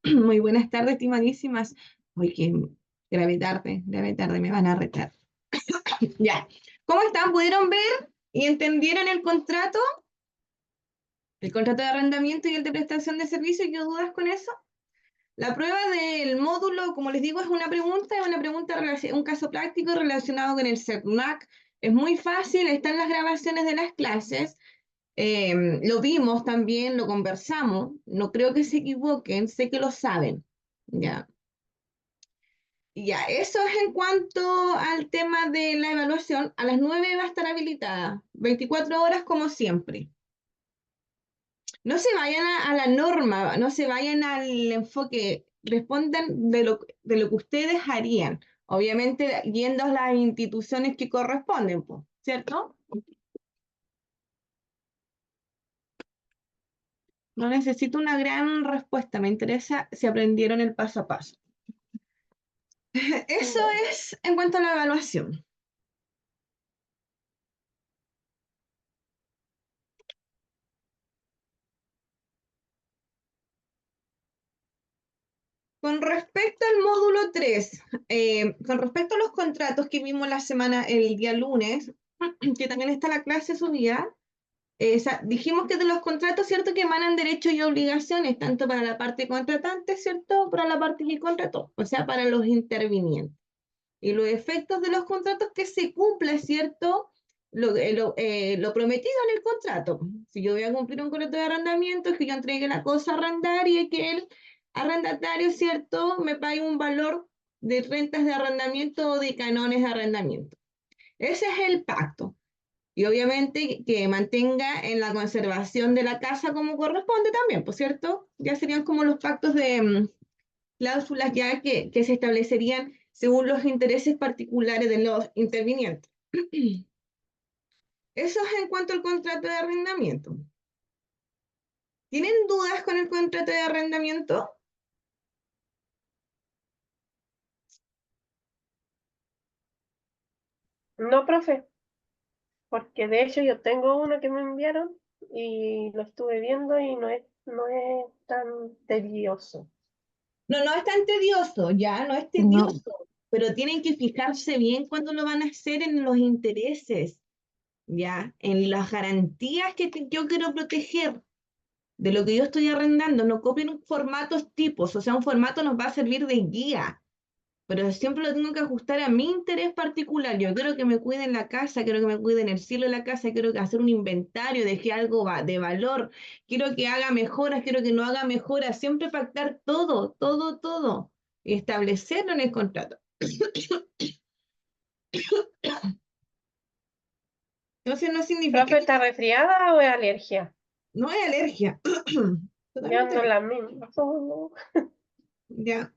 Muy buenas tardes, estimadísimas. Hoy que grave tarde, me van a retar. Ya. ¿Cómo están? ¿Pudieron ver y entendieron el contrato? El contrato de arrendamiento y el de prestación de servicios. ¿Qué dudas con eso? La prueba del módulo, como les digo, es una pregunta, un caso práctico relacionado con el CERNAC. Es muy fácil, están las grabaciones de las clases. Lo vimos también, lo conversamos. No creo que se equivoquen, sé que lo saben. Ya. Ya, eso es en cuanto al tema de la evaluación. A las 9 va a estar habilitada, 24 horas como siempre. No se vayan a la norma, no se vayan al enfoque, respondan de lo que ustedes harían. Obviamente, yendo a las instituciones que corresponden, pues, ¿cierto? No necesito una gran respuesta, me interesa si aprendieron el paso a paso. Eso Ya. es en cuanto a la evaluación. Con respecto al módulo 3, con respecto a los contratos que vimos el día lunes, que también está la clase subida, dijimos que de los contratos, ¿cierto? Que emanan derechos y obligaciones, tanto para la parte contratante, ¿cierto? Para la parte que contrató, o sea, para los intervinientes. Y los efectos de los contratos que se cumpla, ¿cierto? Lo prometido en el contrato. Si yo voy a cumplir un contrato de arrendamiento, es que yo entregue la cosa a arrendar y que el arrendatario, ¿cierto?, me pague un valor de rentas de arrendamiento o de canones de arrendamiento. Ese es el pacto. Y obviamente que mantenga en la conservación de la casa como corresponde también, ¿por cierto? Ya serían como los pactos de cláusulas ya que se establecerían según los intereses particulares de los intervinientes. Eso es en cuanto al contrato de arrendamiento. ¿Tienen dudas con el contrato de arrendamiento? No, profe, porque de hecho yo tengo uno que me enviaron y lo estuve viendo y no es tan tedioso. No, no es tan tedioso, ya, no es No, tedioso, pero tienen que fijarse bien cuando lo van a hacer en los intereses, ya, en las garantías yo quiero proteger de lo que yo estoy arrendando. No copien formatos tipos, o sea, un formato nos va a servir de guía, pero siempre lo tengo que ajustar a mi interés particular. Yo quiero que me cuiden la casa, quiero que me cuiden el cielo de la casa, quiero que hacer un inventario, deje algo de valor, quiero que haga mejoras, quiero que no haga mejoras, siempre pactar todo, todo, todo, y establecerlo en el contrato. Entonces no significa ¿Profe que está resfriada o es alergia? no hay alergia, Ya totalmente no alergia. la misma. Oh, Ya.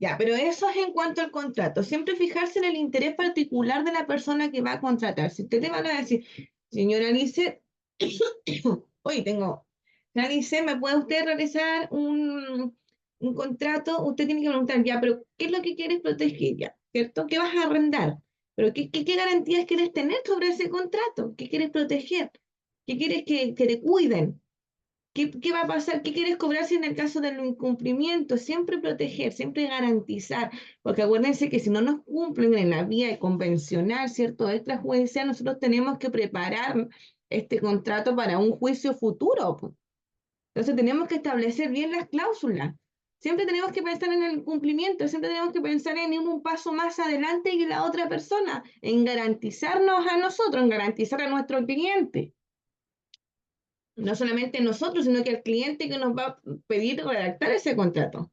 Ya, pero eso es en cuanto al contrato. Siempre fijarse en el interés particular de la persona que va a contratar. Si usted le van a decir, señora Alice, hoy tengo, señora Alice, ¿me puede usted realizar un contrato? Usted tiene que preguntar, ya, pero ¿qué es lo que quieres proteger ya? ¿Cierto? ¿Qué vas a arrendar? Pero ¿qué garantías quieres tener sobre ese contrato? ¿Qué quieres proteger? ¿Qué quieres que te cuiden? ¿Qué va a pasar? ¿Qué quieres cobrar si en el caso del incumplimiento? Siempre proteger, siempre garantizar, porque acuérdense que si no nos cumplen en la vía convencional, ¿cierto? Extrajudicial, nosotros tenemos que preparar este contrato para un juicio futuro, po. Entonces tenemos que establecer bien las cláusulas. Siempre tenemos que pensar en el cumplimiento, siempre tenemos que pensar en ir un paso más adelante que la otra persona, en garantizarnos a nosotros, en garantizar a nuestro cliente. No solamente nosotros, sino que el cliente que nos va a pedir redactar ese contrato.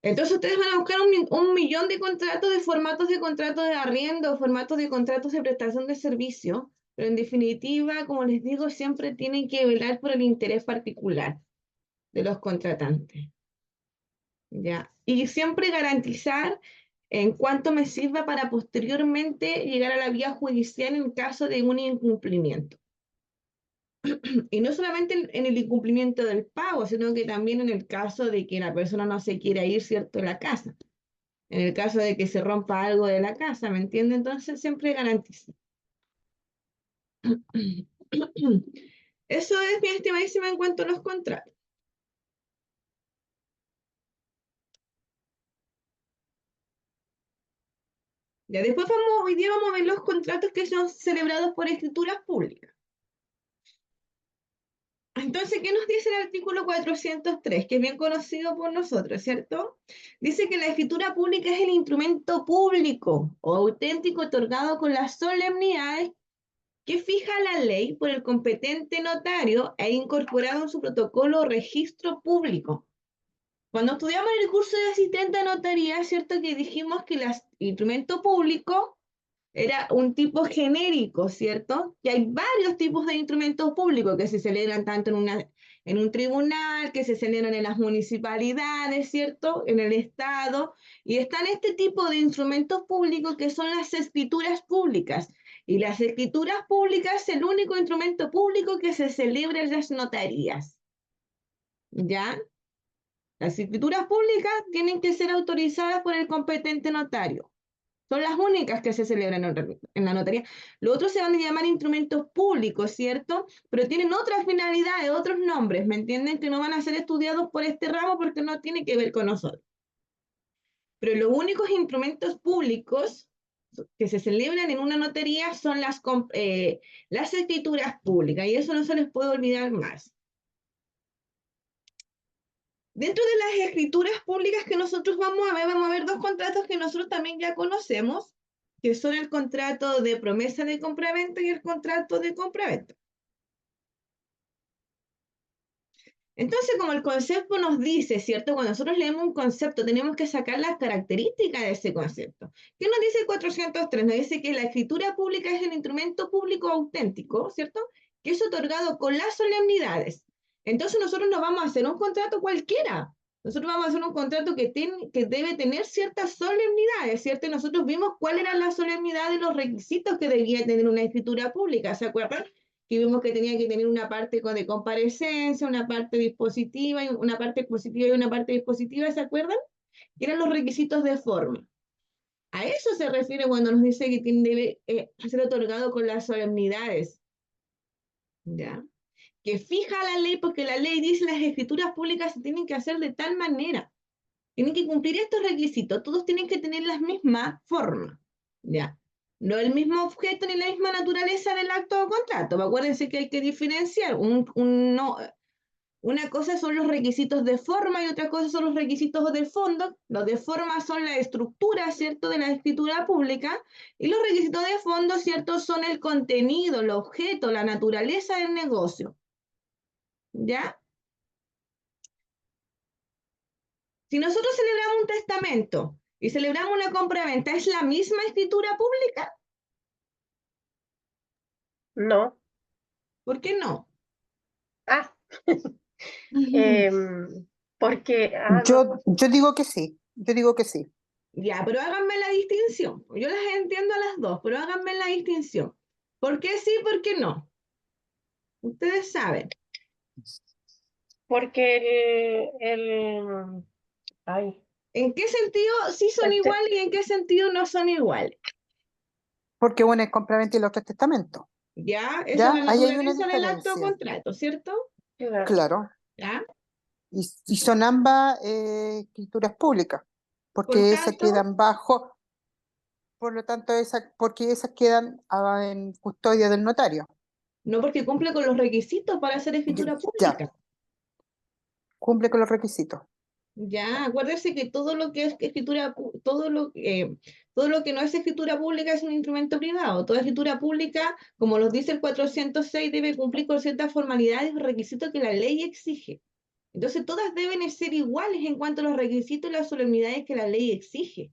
Entonces ustedes van a buscar un millón de contratos, de formatos de contratos de arriendo, formatos de contratos de prestación de servicio, pero en definitiva, como les digo, siempre tienen que velar por el interés particular de los contratantes. ¿Ya? Y siempre garantizar en cuánto me sirva para posteriormente llegar a la vía judicial en caso de un incumplimiento. Y no solamente en el incumplimiento del pago, sino que también en el caso de que la persona no se quiera ir, ¿cierto?, de la casa. En el caso de que se rompa algo de la casa, ¿me entiende? Entonces siempre garantiza. Eso es, mi estimadísima, en cuanto a los contratos. Ya después hoy día vamos a ver los contratos que son celebrados por escrituras públicas. Entonces, ¿qué nos dice el artículo 403, que es bien conocido por nosotros, ¿cierto? Dice que la escritura pública es el instrumento público o auténtico otorgado con las solemnidades que fija la ley por el competente notario e incorporado en su protocolo o registro público. Cuando estudiamos el curso de asistente a notaría, ¿cierto? Que dijimos que el instrumento público era un tipo genérico, ¿cierto? Que hay varios tipos de instrumentos públicos que se celebran tanto en un tribunal, que se celebran en las municipalidades, ¿cierto? En el Estado. Y están este tipo de instrumentos públicos que son las escrituras públicas. Y las escrituras públicas es el único instrumento público que se celebra en las notarías. ¿Ya? Las escrituras públicas tienen que ser autorizadas por el competente notario. Son las únicas que se celebran en la notaría. Los otros se van a llamar instrumentos públicos, ¿cierto? Pero tienen otras finalidades, otros nombres, ¿me entienden? Que no van a ser estudiados por este ramo porque no tiene que ver con nosotros. Pero los únicos instrumentos públicos que se celebran en una notaría son las escrituras públicas, y eso no se les puede olvidar más. Dentro de las escrituras públicas que nosotros vamos a ver dos contratos que nosotros también ya conocemos, que son el contrato de promesa de compraventa y el contrato de compraventa. Entonces, como el concepto nos dice, ¿cierto? Cuando nosotros leemos un concepto, tenemos que sacar las características de ese concepto. ¿Qué nos dice el 403? Nos dice que la escritura pública es el instrumento público auténtico, ¿cierto? Que es otorgado con las solemnidades. Entonces, nosotros no vamos a hacer un contrato cualquiera. Nosotros vamos a hacer un contrato que debe tener ciertas solemnidades, ¿cierto? Y nosotros vimos cuáles eran las solemnidades y los requisitos que debía tener una escritura pública, ¿se acuerdan? Que vimos que tenía que tener una parte de comparecencia, una parte dispositiva, y una parte positiva y una parte dispositiva, ¿se acuerdan? Que eran los requisitos de forma. A eso se refiere cuando nos dice que debe ser otorgado con las solemnidades, ¿ya? Que fija la ley, porque la ley dice las escrituras públicas se tienen que hacer de tal manera, tienen que cumplir estos requisitos, todos tienen que tener las mismas formas, ¿ya? No el mismo objeto ni la misma naturaleza del acto o contrato. Acuérdense que hay que diferenciar. No, una cosa son los requisitos de forma y otra cosa son los requisitos de fondo. Los de forma son la estructura, ¿cierto?, de la escritura pública, y los requisitos de fondo, ¿cierto?, son el contenido, el objeto, la naturaleza del negocio. ¿Ya? Si nosotros celebramos un testamento y celebramos una compraventa, ¿es la misma escritura pública? No. ¿Por qué no? Ah, porque, no. Yo digo que sí, yo digo que sí. Ya, pero háganme la distinción. Yo las entiendo a las dos, pero háganme la distinción. ¿Por qué sí, por qué no? Ustedes saben. Porque ay, ¿En qué sentido sí son este, iguales y en qué sentido no son iguales? Porque uno es compraventa y el otro es testamento. Ya, esa es ¿Ya? la Ahí hay una naturaleza del acto o diferencia. contrato, ¿cierto? claro. Claro. Ya. Y son ambas escrituras públicas, Por porque esas tanto, quedan bajo, por lo tanto, porque esas quedan en custodia del notario. no porque cumple con los requisitos para hacer escritura Ya, pública. cumple con los requisitos. Ya, acuérdese que todo lo que es escritura, todo lo que no es escritura pública es un instrumento privado. Toda escritura pública, como nos dice el 406, debe cumplir con ciertas formalidades y requisitos que la ley exige. Entonces, todas deben ser iguales en cuanto a los requisitos y las solemnidades que la ley exige.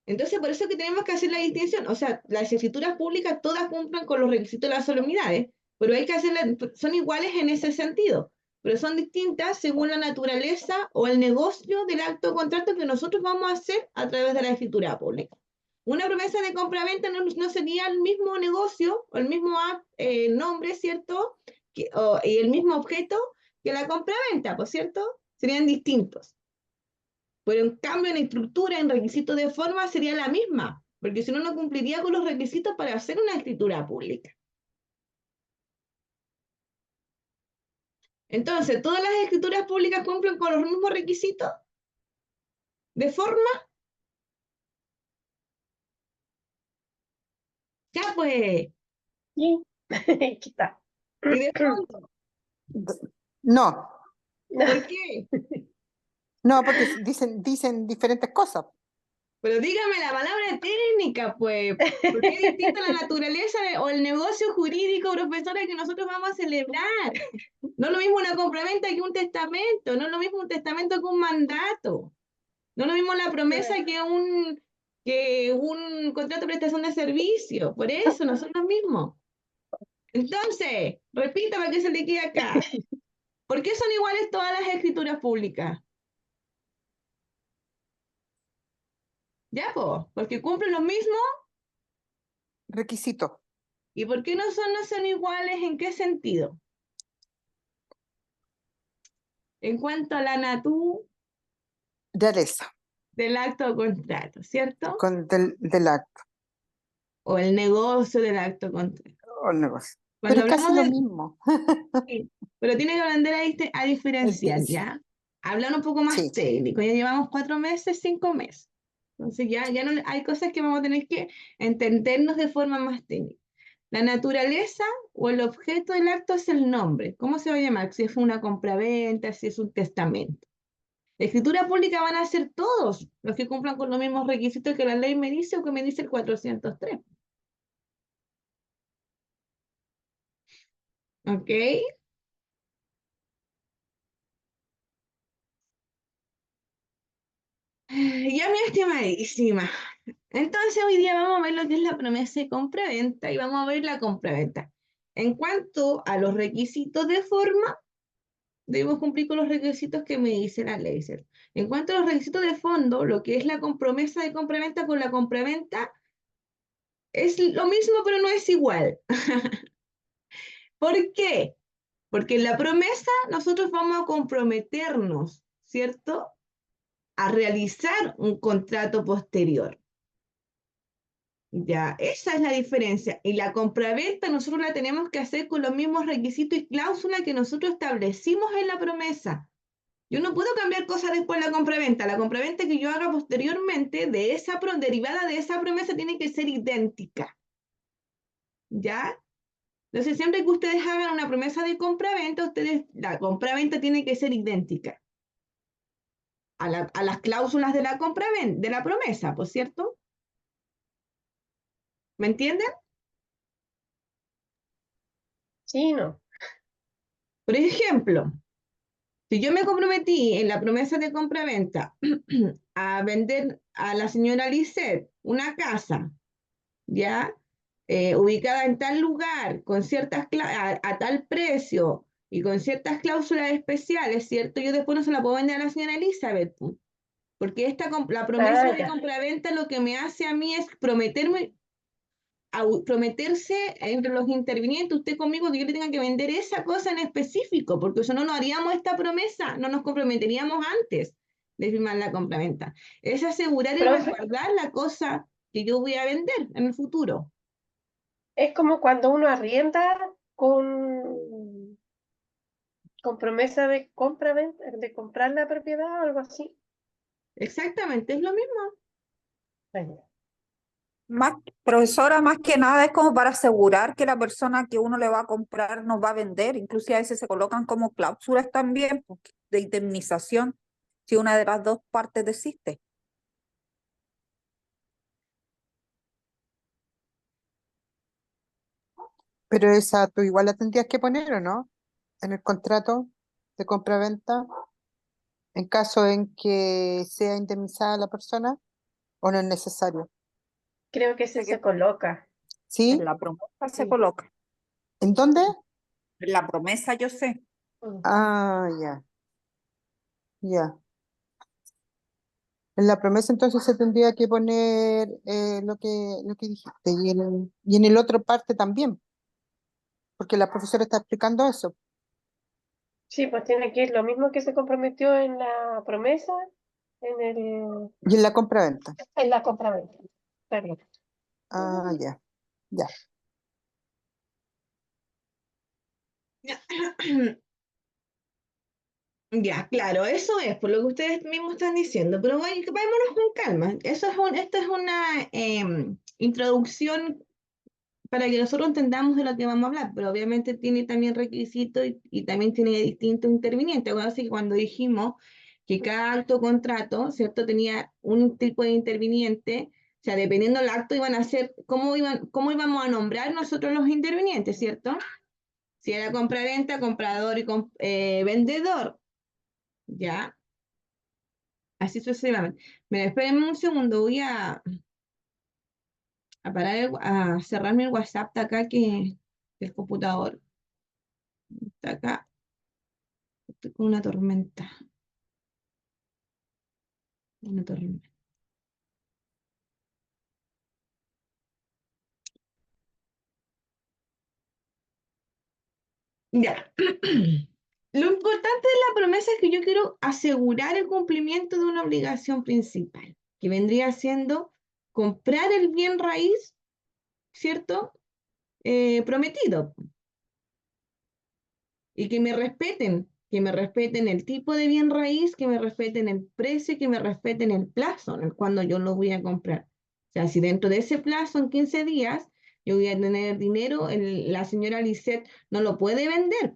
Entonces, por eso es que tenemos que hacer la distinción. O sea, las escrituras públicas todas cumplen con los requisitos de las solemnidades, pero hay que hacerlas, son iguales en ese sentido, pero son distintas según la naturaleza o el negocio del acto o contrato que nosotros vamos a hacer a través de la escritura pública. Una promesa de compra-venta no sería el mismo negocio o el mismo nombre, ¿cierto? Y el mismo objeto que la compra-venta, ¿por cierto? Serían distintos. Pero en cambio, en estructura, en requisitos de forma, sería la misma, porque si no, no cumpliría con los requisitos para hacer una escritura pública. Entonces, ¿todas las escrituras públicas cumplen con los mismos requisitos de forma? Ya pues, Sí, aquí está. y de fondo. No, ¿Por qué? no, porque dicen diferentes cosas. Pero dígame la palabra técnica, pues, porque es distinta la naturaleza o el negocio jurídico, profesora, que nosotros vamos a celebrar. No es lo mismo una compraventa que un testamento, no es lo mismo un testamento que un mandato, no es lo mismo la promesa que un contrato de prestación de servicio, por eso no son los mismos. Entonces, repita para que se le quede acá. ¿Por qué son iguales todas las escrituras públicas? Ya, pues, porque cumplen los mismos. Requisitos. ¿Y por qué no son iguales? ¿En qué sentido? En cuanto a la naturaleza Realeza. del acto o contrato, ¿cierto? Del acto O el negocio del acto o contrato. o el negocio. Cuando Pero es casi hablamos lo de... mismo. Sí, pero tiene que aprender a diferenciar, Sí, ¿ya? Hablar un poco más sí. técnico. Ya llevamos 4 meses, 5 meses. Entonces ya no, hay cosas que vamos a tener que entendernos de forma más técnica. La naturaleza o el objeto del acto es el nombre. ¿Cómo se va a llamar? Si es una compraventa, si es un testamento. La escritura pública van a ser todos los que cumplan con los mismos requisitos que la ley me dice o que me dice el 403. ¿Ok? Ya, mi estimadísima. Entonces, hoy día vamos a ver lo que es la promesa de compraventa y vamos a ver la compraventa. En cuanto a los requisitos de forma, debemos cumplir con los requisitos que me dice la ley, ¿cierto? En cuanto a los requisitos de fondo, lo que es la promesa de compraventa con la compraventa es lo mismo, pero no es igual. ¿Por qué? Porque en la promesa nosotros vamos a comprometernos, ¿cierto? A realizar un contrato posterior. Ya, esa es la diferencia. Y la compraventa nosotros la tenemos que hacer con los mismos requisitos y cláusulas que nosotros establecimos en la promesa. Yo no puedo cambiar cosas después de la compraventa. La compraventa que yo haga posteriormente derivada de esa promesa tiene que ser idéntica. ¿Ya? Entonces, siempre que ustedes hagan una promesa de compraventa, la compraventa tiene que ser idéntica a las cláusulas de la compraventa, de la promesa, ¿por cierto? ¿Me entienden? Sí, no. Por ejemplo, si yo me comprometí en la promesa de compraventa a vender a la señora Lisette una casa, ¿ya? Ubicada en tal lugar, con a tal precio y con ciertas cláusulas especiales, ¿cierto? Yo después no se la puedo vender a la señora Elizabeth, porque la promesa Ah, de ya. compraventa lo que me hace a mí es prometerse entre los intervinientes, usted conmigo, que yo le tenga que vender esa cosa en específico, porque si no, no haríamos esta promesa, no nos comprometeríamos antes de firmar la compraventa. Es asegurar y Profe, resguardar la cosa que yo voy a vender en el futuro. es como cuando uno arrienda con promesa de compra, de comprar la propiedad o algo así. Exactamente, es lo mismo. Bueno, Más, profesora, más que nada es como para asegurar que la persona que uno le va a comprar nos va a vender. Incluso a veces se colocan como cláusulas también pues, de indemnización si una de las dos partes desiste. Pero esa tú igual la tendrías que poner, ¿o no? En el contrato de compra-venta, en caso en que sea indemnizada la persona, ¿o no es necesario? creo que ese Sé que se coloca. en ¿Sí? la promesa se Sí. coloca. ¿En dónde? En la promesa yo sé. Mm. Ah, ya, ya. En la promesa entonces se tendría que poner lo que dijiste y en el otro parte también, porque la profesora está explicando eso. Sí, pues tiene que ir lo mismo que se comprometió en la promesa, Y en la compra-venta. en la compraventa. Perdón. Ah, ya, ya. Ya, claro, eso es por lo que ustedes mismos están diciendo, pero vámonos con calma. Esto es una introducción para que nosotros entendamos de lo que vamos a hablar, pero obviamente tiene también requisitos y también tiene distintos intervinientes. Así que cuando dijimos que cada acto o contrato, ¿cierto? Tenía un tipo de interviniente, o sea, dependiendo del acto iban a ser, cómo íbamos a nombrar nosotros los intervinientes, ¿cierto? Si era compra-venta, comprador y vendedor, ¿ya? Así sucesivamente. Mira, espérenme un segundo, voy a parar, a cerrarme el WhatsApp de acá, que el computador está acá. Estoy con una tormenta. Una tormenta. Ya. Lo importante de la promesa es que yo quiero asegurar el cumplimiento de una obligación principal, que vendría siendo comprar el bien raíz, ¿cierto? Prometido. Y que me respeten el tipo de bien raíz, que me respeten el precio, que me respeten el plazo en el cuando yo lo voy a comprar. O sea, si dentro de ese plazo, en 15 días, yo voy a tener dinero, la señora Lisette no lo puede vender.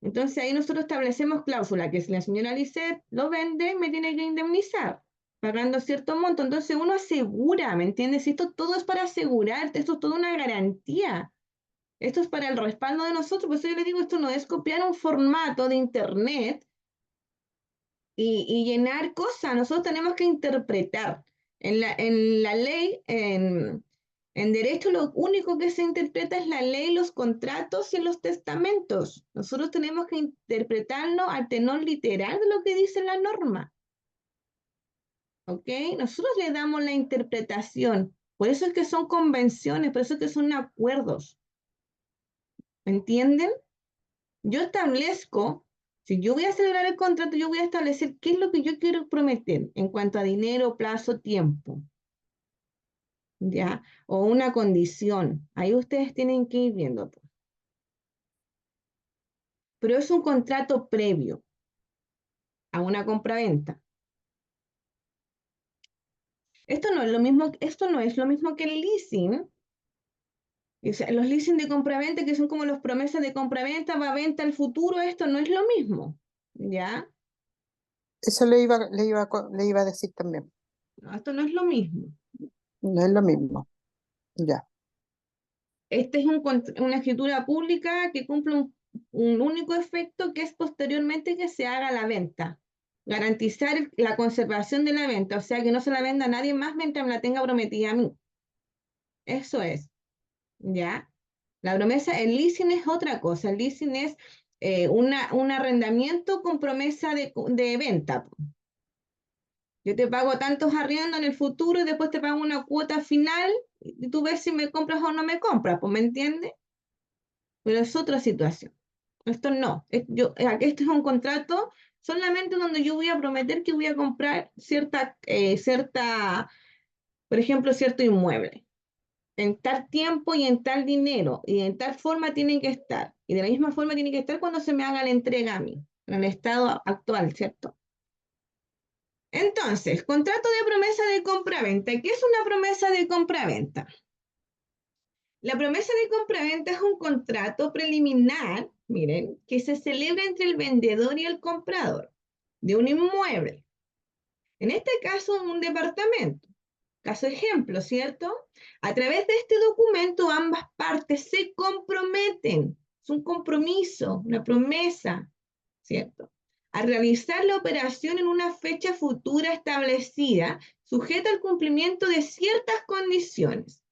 Entonces ahí nosotros establecemos cláusula, que si la señora Lisette lo vende, me tiene que indemnizar, pagando cierto monto. Entonces uno asegura, ¿me entiendes? Esto todo es para asegurarte, esto es toda una garantía. Esto es para el respaldo de nosotros, por eso yo le digo, esto no es copiar un formato de internet y llenar cosas, nosotros tenemos que interpretar. En la ley, en derecho, lo único que se interpreta es la ley, los contratos y los testamentos. Nosotros tenemos que interpretarlo al tenor literal de lo que dice la norma. ¿Ok? Nosotros le damos la interpretación. Por eso es que son convenciones, por eso es que son acuerdos. ¿Me entienden? Yo establezco, si yo voy a celebrar el contrato, yo voy a establecer qué es lo que yo quiero prometer en cuanto a dinero, plazo, tiempo, ¿ya? O una condición. Ahí ustedes tienen que ir viendo, pues. Pero es un contrato previo a una compraventa. Esto no es lo mismo que el leasing. O sea, los leasing de compraventa, que son como las promesas de compraventa, va a venta al futuro, esto no es lo mismo, ¿ya? Eso le iba a decir también. No, esto no es lo mismo. No es lo mismo. Ya. Este es una escritura pública que cumple un único efecto, que es posteriormente que se haga la venta. Garantizar la conservación de la venta, o sea, que no se la venda a nadie más mientras me la tenga prometida a mí. Eso es, ¿ya? La promesa, el leasing es otra cosa. El leasing es un arrendamiento con promesa de venta. Yo te pago tantos arriendos en el futuro y después te pago una cuota final y tú ves si me compras o no me compras, pues, ¿me entiendes? Pero es otra situación. Esto no. Este es un contrato solamente donde yo voy a prometer que voy a comprar por ejemplo, cierto inmueble. En tal tiempo y en tal dinero y en tal forma tienen que estar. Y de la misma forma tiene que estar cuando se me haga la entrega a mí, en el estado actual, ¿cierto? Entonces, contrato de promesa de compra-venta. ¿Qué es una promesa de compra-venta? La promesa de compraventa es un contrato preliminar, miren, que se celebra entre el vendedor y el comprador de un inmueble. En este caso, un departamento. Caso ejemplo, ¿cierto? A través de este documento, ambas partes se comprometen. Es un compromiso, una promesa, ¿cierto? A realizar la operación en una fecha futura establecida, sujeta al cumplimiento de ciertas condiciones.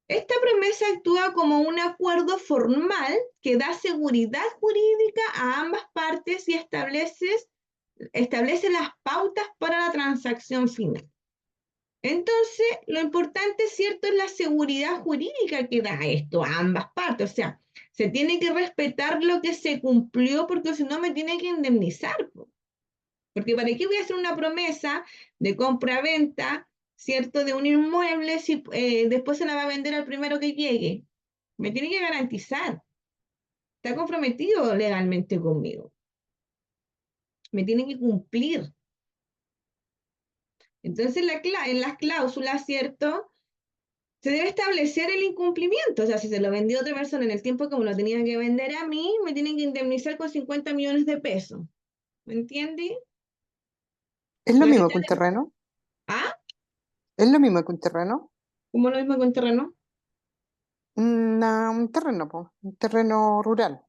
Esta promesa actúa como un acuerdo formal que da seguridad jurídica a ambas partes y establece las pautas para la transacción final. Entonces, lo importante, ¿cierto?, es la seguridad jurídica que da esto a ambas partes. O sea, se tiene que respetar lo que se cumplió porque si no me tiene que indemnizar. Porque ¿para qué voy a hacer una promesa de compra-venta, ¿cierto?, de un inmueble si después se la va a vender al primero que llegue? Me tiene que garantizar. Está comprometido legalmente conmigo. me tiene que cumplir. Entonces, en las cláusulas, ¿cierto? Se debe establecer el incumplimiento. O sea, si se lo vendió a otra persona en el tiempo que me lo tenía que vender a mí, me tienen que indemnizar con 50 millones de pesos. ¿Me entiendes? ¿Es lo La mismo mitad que un de... terreno? ¿Ah? ¿Es lo mismo que un terreno? ¿Cómo lo mismo con terreno? Un terreno, po, un terreno rural.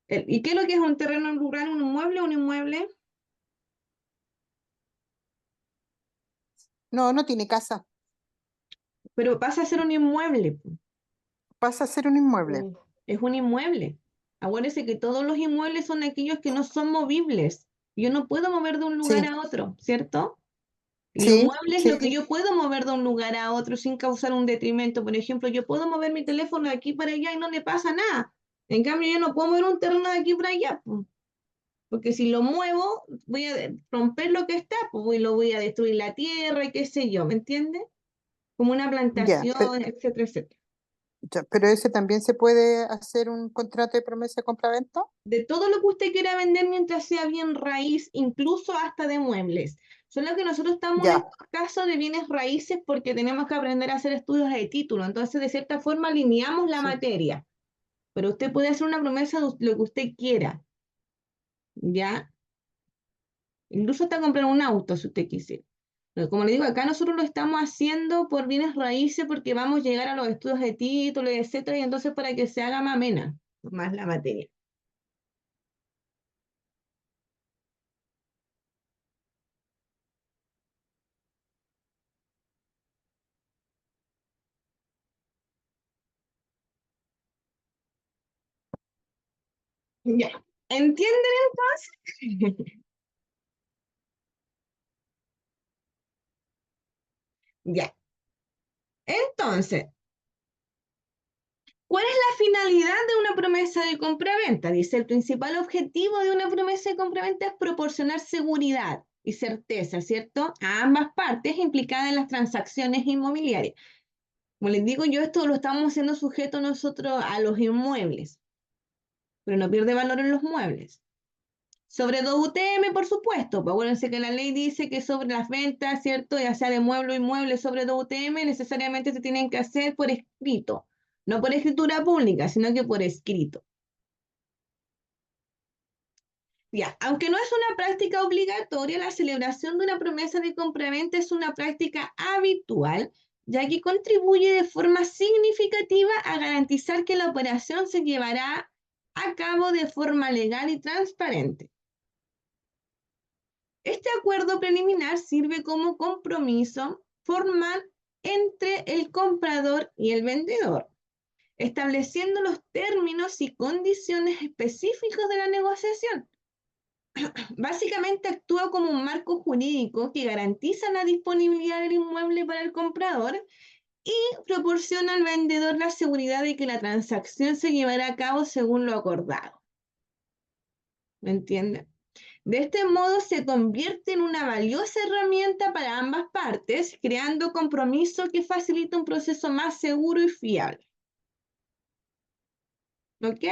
¿Y qué es lo que es un terreno rural? ¿Un inmueble o un inmueble? No, no tiene casa, Pero pasa a ser un inmueble, po. pasa a ser un inmueble. Es un inmueble. Acuérdense que todos los inmuebles son aquellos que no son movibles. Yo no puedo mover de un lugar Sí, a otro, ¿cierto? Y lo sí, mueble es lo que sí, yo puedo mover de un lugar a otro sin causar un detrimento. Por ejemplo, yo puedo mover mi teléfono de aquí para allá y no le pasa nada. En cambio, yo no puedo mover un terreno de aquí para allá, po, porque si lo muevo, voy a romper lo que está, pues, y lo voy a destruir la tierra y qué sé yo, ¿me entiendes? Como una ya, plantación, etcétera, etcétera. pero ese también se puede hacer un contrato de promesa de compraventa. De todo lo que usted quiera vender mientras sea bien raíz, incluso hasta de muebles. Solo que nosotros estamos en Ya, estos casos de bienes raíces porque tenemos que aprender a hacer estudios de título. Entonces, de cierta forma, alineamos la sí, materia. Pero usted puede hacer una promesa de lo que usted quiera, ¿ya? Incluso hasta comprar un auto si usted quisiera. Pero como le digo, acá nosotros lo estamos haciendo por bienes raíces porque vamos a llegar a los estudios de título, etcétera, y entonces para que se haga más amena, más la materia. Ya. ¿Entienden entonces? Ya. Entonces, ¿cuál es la finalidad de una promesa de compraventa? Dice, el principal objetivo de una promesa de compraventa es proporcionar seguridad y certeza, ¿cierto? A ambas partes implicadas en las transacciones inmobiliarias. Como les digo, yo esto lo estamos haciendo sujeto nosotros a los inmuebles, pero no pierde valor en los muebles. Sobre 2UTM, por supuesto, pues acuérdense que la ley dice que sobre las ventas, ¿cierto? Ya sea de mueble o inmueble sobre 2UTM, necesariamente se tienen que hacer por escrito, no por escritura pública, sino que por escrito. Ya, aunque no es una práctica obligatoria, la celebración de una promesa de compraventa es una práctica habitual, ya que contribuye de forma significativa a garantizar que la operación se llevará a cabo de forma legal y transparente. Este acuerdo preliminar sirve como compromiso formal entre el comprador y el vendedor, estableciendo los términos y condiciones específicos de la negociación. Básicamente actúa como un marco jurídico que garantiza la disponibilidad del inmueble para el comprador y proporciona al vendedor la seguridad de que la transacción se llevará a cabo según lo acordado. ¿Me entienden? De este modo se convierte en una valiosa herramienta para ambas partes, creando compromiso que facilita un proceso más seguro y fiable. ¿Ok?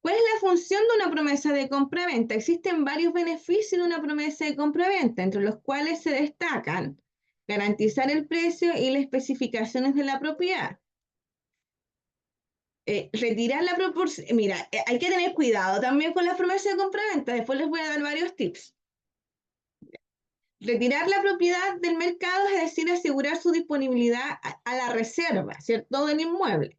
¿Cuál es la función de una promesa de compraventa? Existen varios beneficios de una promesa de compraventa, entre los cuales se destacan garantizar el precio y las especificaciones de la propiedad. Retirar la proporción. Mira, hay que tener cuidado también con las promesas de compraventa. Después les voy a dar varios tips. Retirar la propiedad del mercado, es decir, asegurar su disponibilidad a la reserva, ¿cierto?, del inmueble.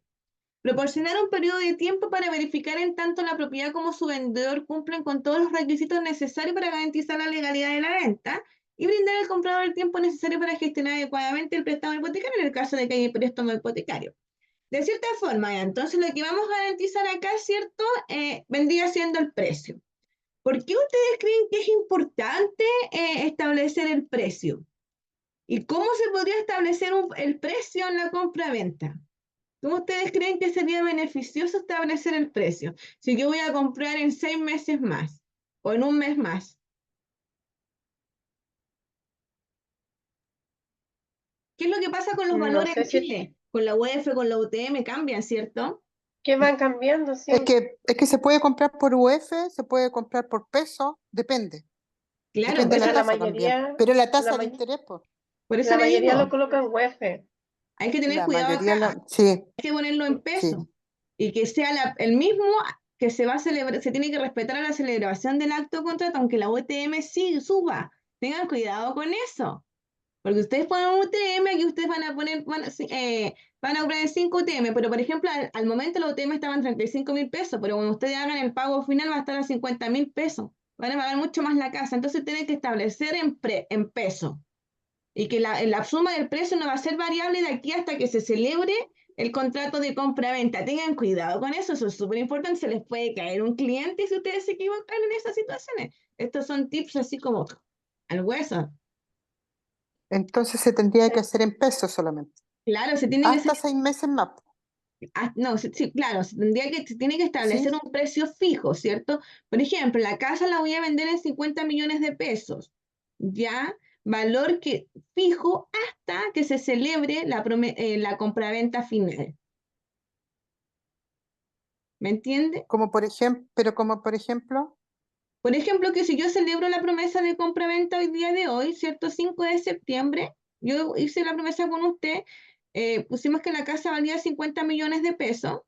Proporcionar un periodo de tiempo para verificar en tanto la propiedad como su vendedor cumplen con todos los requisitos necesarios para garantizar la legalidad de la venta y brindar al comprador el tiempo necesario para gestionar adecuadamente el préstamo hipotecario en el caso de que haya préstamo hipotecario. De cierta forma, entonces lo que vamos a garantizar acá, ¿cierto?, vendría siendo el precio. ¿Por qué ustedes creen que es importante establecer el precio? ¿Y cómo se podría establecer el precio en la compra-venta? ¿Cómo ustedes creen que sería beneficioso establecer el precio? Si yo voy a comprar en 6 meses más o en un mes más. ¿Qué es lo que pasa con los No valores sé en si Chile? Con la UEF, con la UTM cambian, ¿cierto? Que van cambiando, sí. Es que se puede comprar por UF, se puede comprar por peso, depende. Claro, Depende de pero la Pero la tasa también. mayoría, Pero la la, tasa de ma- interés, pues, por eso la le mayoría lo digo, colocan UF. hay que tener la cuidado acá, mayoría, sí, hay que ponerlo en sí. pesos y que sea el mismo que se va a celebrar, se tiene que respetar a la celebración del acto de contrato, aunque la UTM sí suba. Tengan cuidado con eso. Porque ustedes ponen un UTM, aquí ustedes van a poner, van a comprar 5 UTM, pero por ejemplo, al momento los UTM estaban 35.000 pesos, pero cuando ustedes hagan el pago final va a estar a 50.000 pesos. Van a pagar mucho más la casa. Entonces tienen que establecer en peso. Y que la suma del precio no va a ser variable de aquí hasta que se celebre el contrato de compra-venta. Tengan cuidado con eso es súper importante. Se les puede caer un cliente si ustedes se equivocan en esas situaciones. Estos son tips así como al hueso. Entonces se tendría Sí. que hacer en pesos solamente. Claro, se tiene que Hasta 6 meses más. no, sí, claro, se tiene que ¿Sí? establecer un precio fijo, ¿cierto? Por ejemplo, la casa la voy a vender en 50 millones de pesos, ¿ya? Valor que fijo hasta que se celebre la compraventa final. ¿Me entiende? Como por ejemplo, pero como por ejemplo, Por ejemplo, que si yo celebro la promesa de compraventa hoy día de hoy, ¿cierto? 5 de septiembre, yo hice la promesa con usted, pusimos que la casa valía 50 millones de pesos.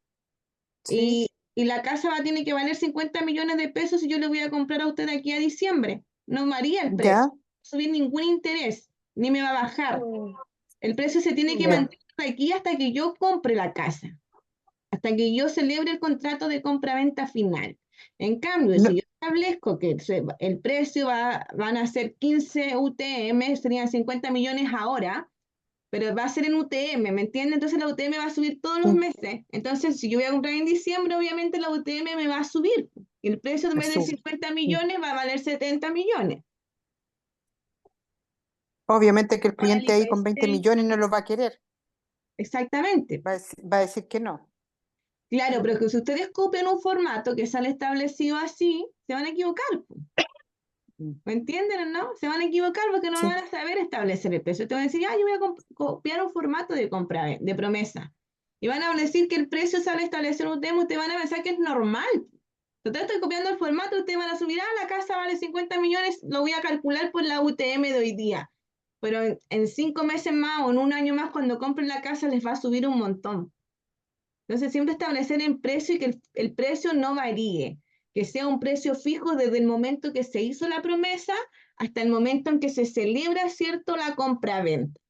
sí, Y la casa tiene que valer 50 millones de pesos si yo le voy a comprar a usted de aquí a diciembre. No varía el precio, ya, no va a subir ningún interés, ni me va a bajar. Mm, El precio se tiene que ya. mantener de aquí hasta que yo compre la casa, hasta que yo celebre el contrato de compra-venta final. En cambio, No, si yo establezco que el precio van a ser 15 UTM, serían 50 millones ahora, pero va a ser en UTM, ¿me entiendes? Entonces la UTM va a subir todos los sí, meses. Entonces, si yo voy a comprar en diciembre, obviamente la UTM me va a subir. Y el precio en me vez de sube. 50 millones va a valer 70 millones. Obviamente que el Con el cliente ahí con 20 IPC, millones no lo va a querer. exactamente. Va a decir que no. Claro, pero que si ustedes copian un formato que sale establecido así, se van a equivocar. Mm, ¿Me entienden o no? Se van a equivocar porque no sí, van a saber establecer el precio. Te van a decir, yo voy a copiar un formato de compra, de promesa. Y van a decir que el precio sale establecer un tema, ustedes van a pensar que es normal. Total, estoy copiando el formato, ustedes van a subir, la casa vale 50 millones, lo voy a calcular por la UTM de hoy día. Pero en 5 meses más o en un año más, cuando compren la casa, les va a subir un montón. Entonces, siempre establecer en precio y que el precio no varíe, que sea un precio fijo desde el momento que se hizo la promesa hasta el momento en que se celebra, ¿cierto?, la compra-venta.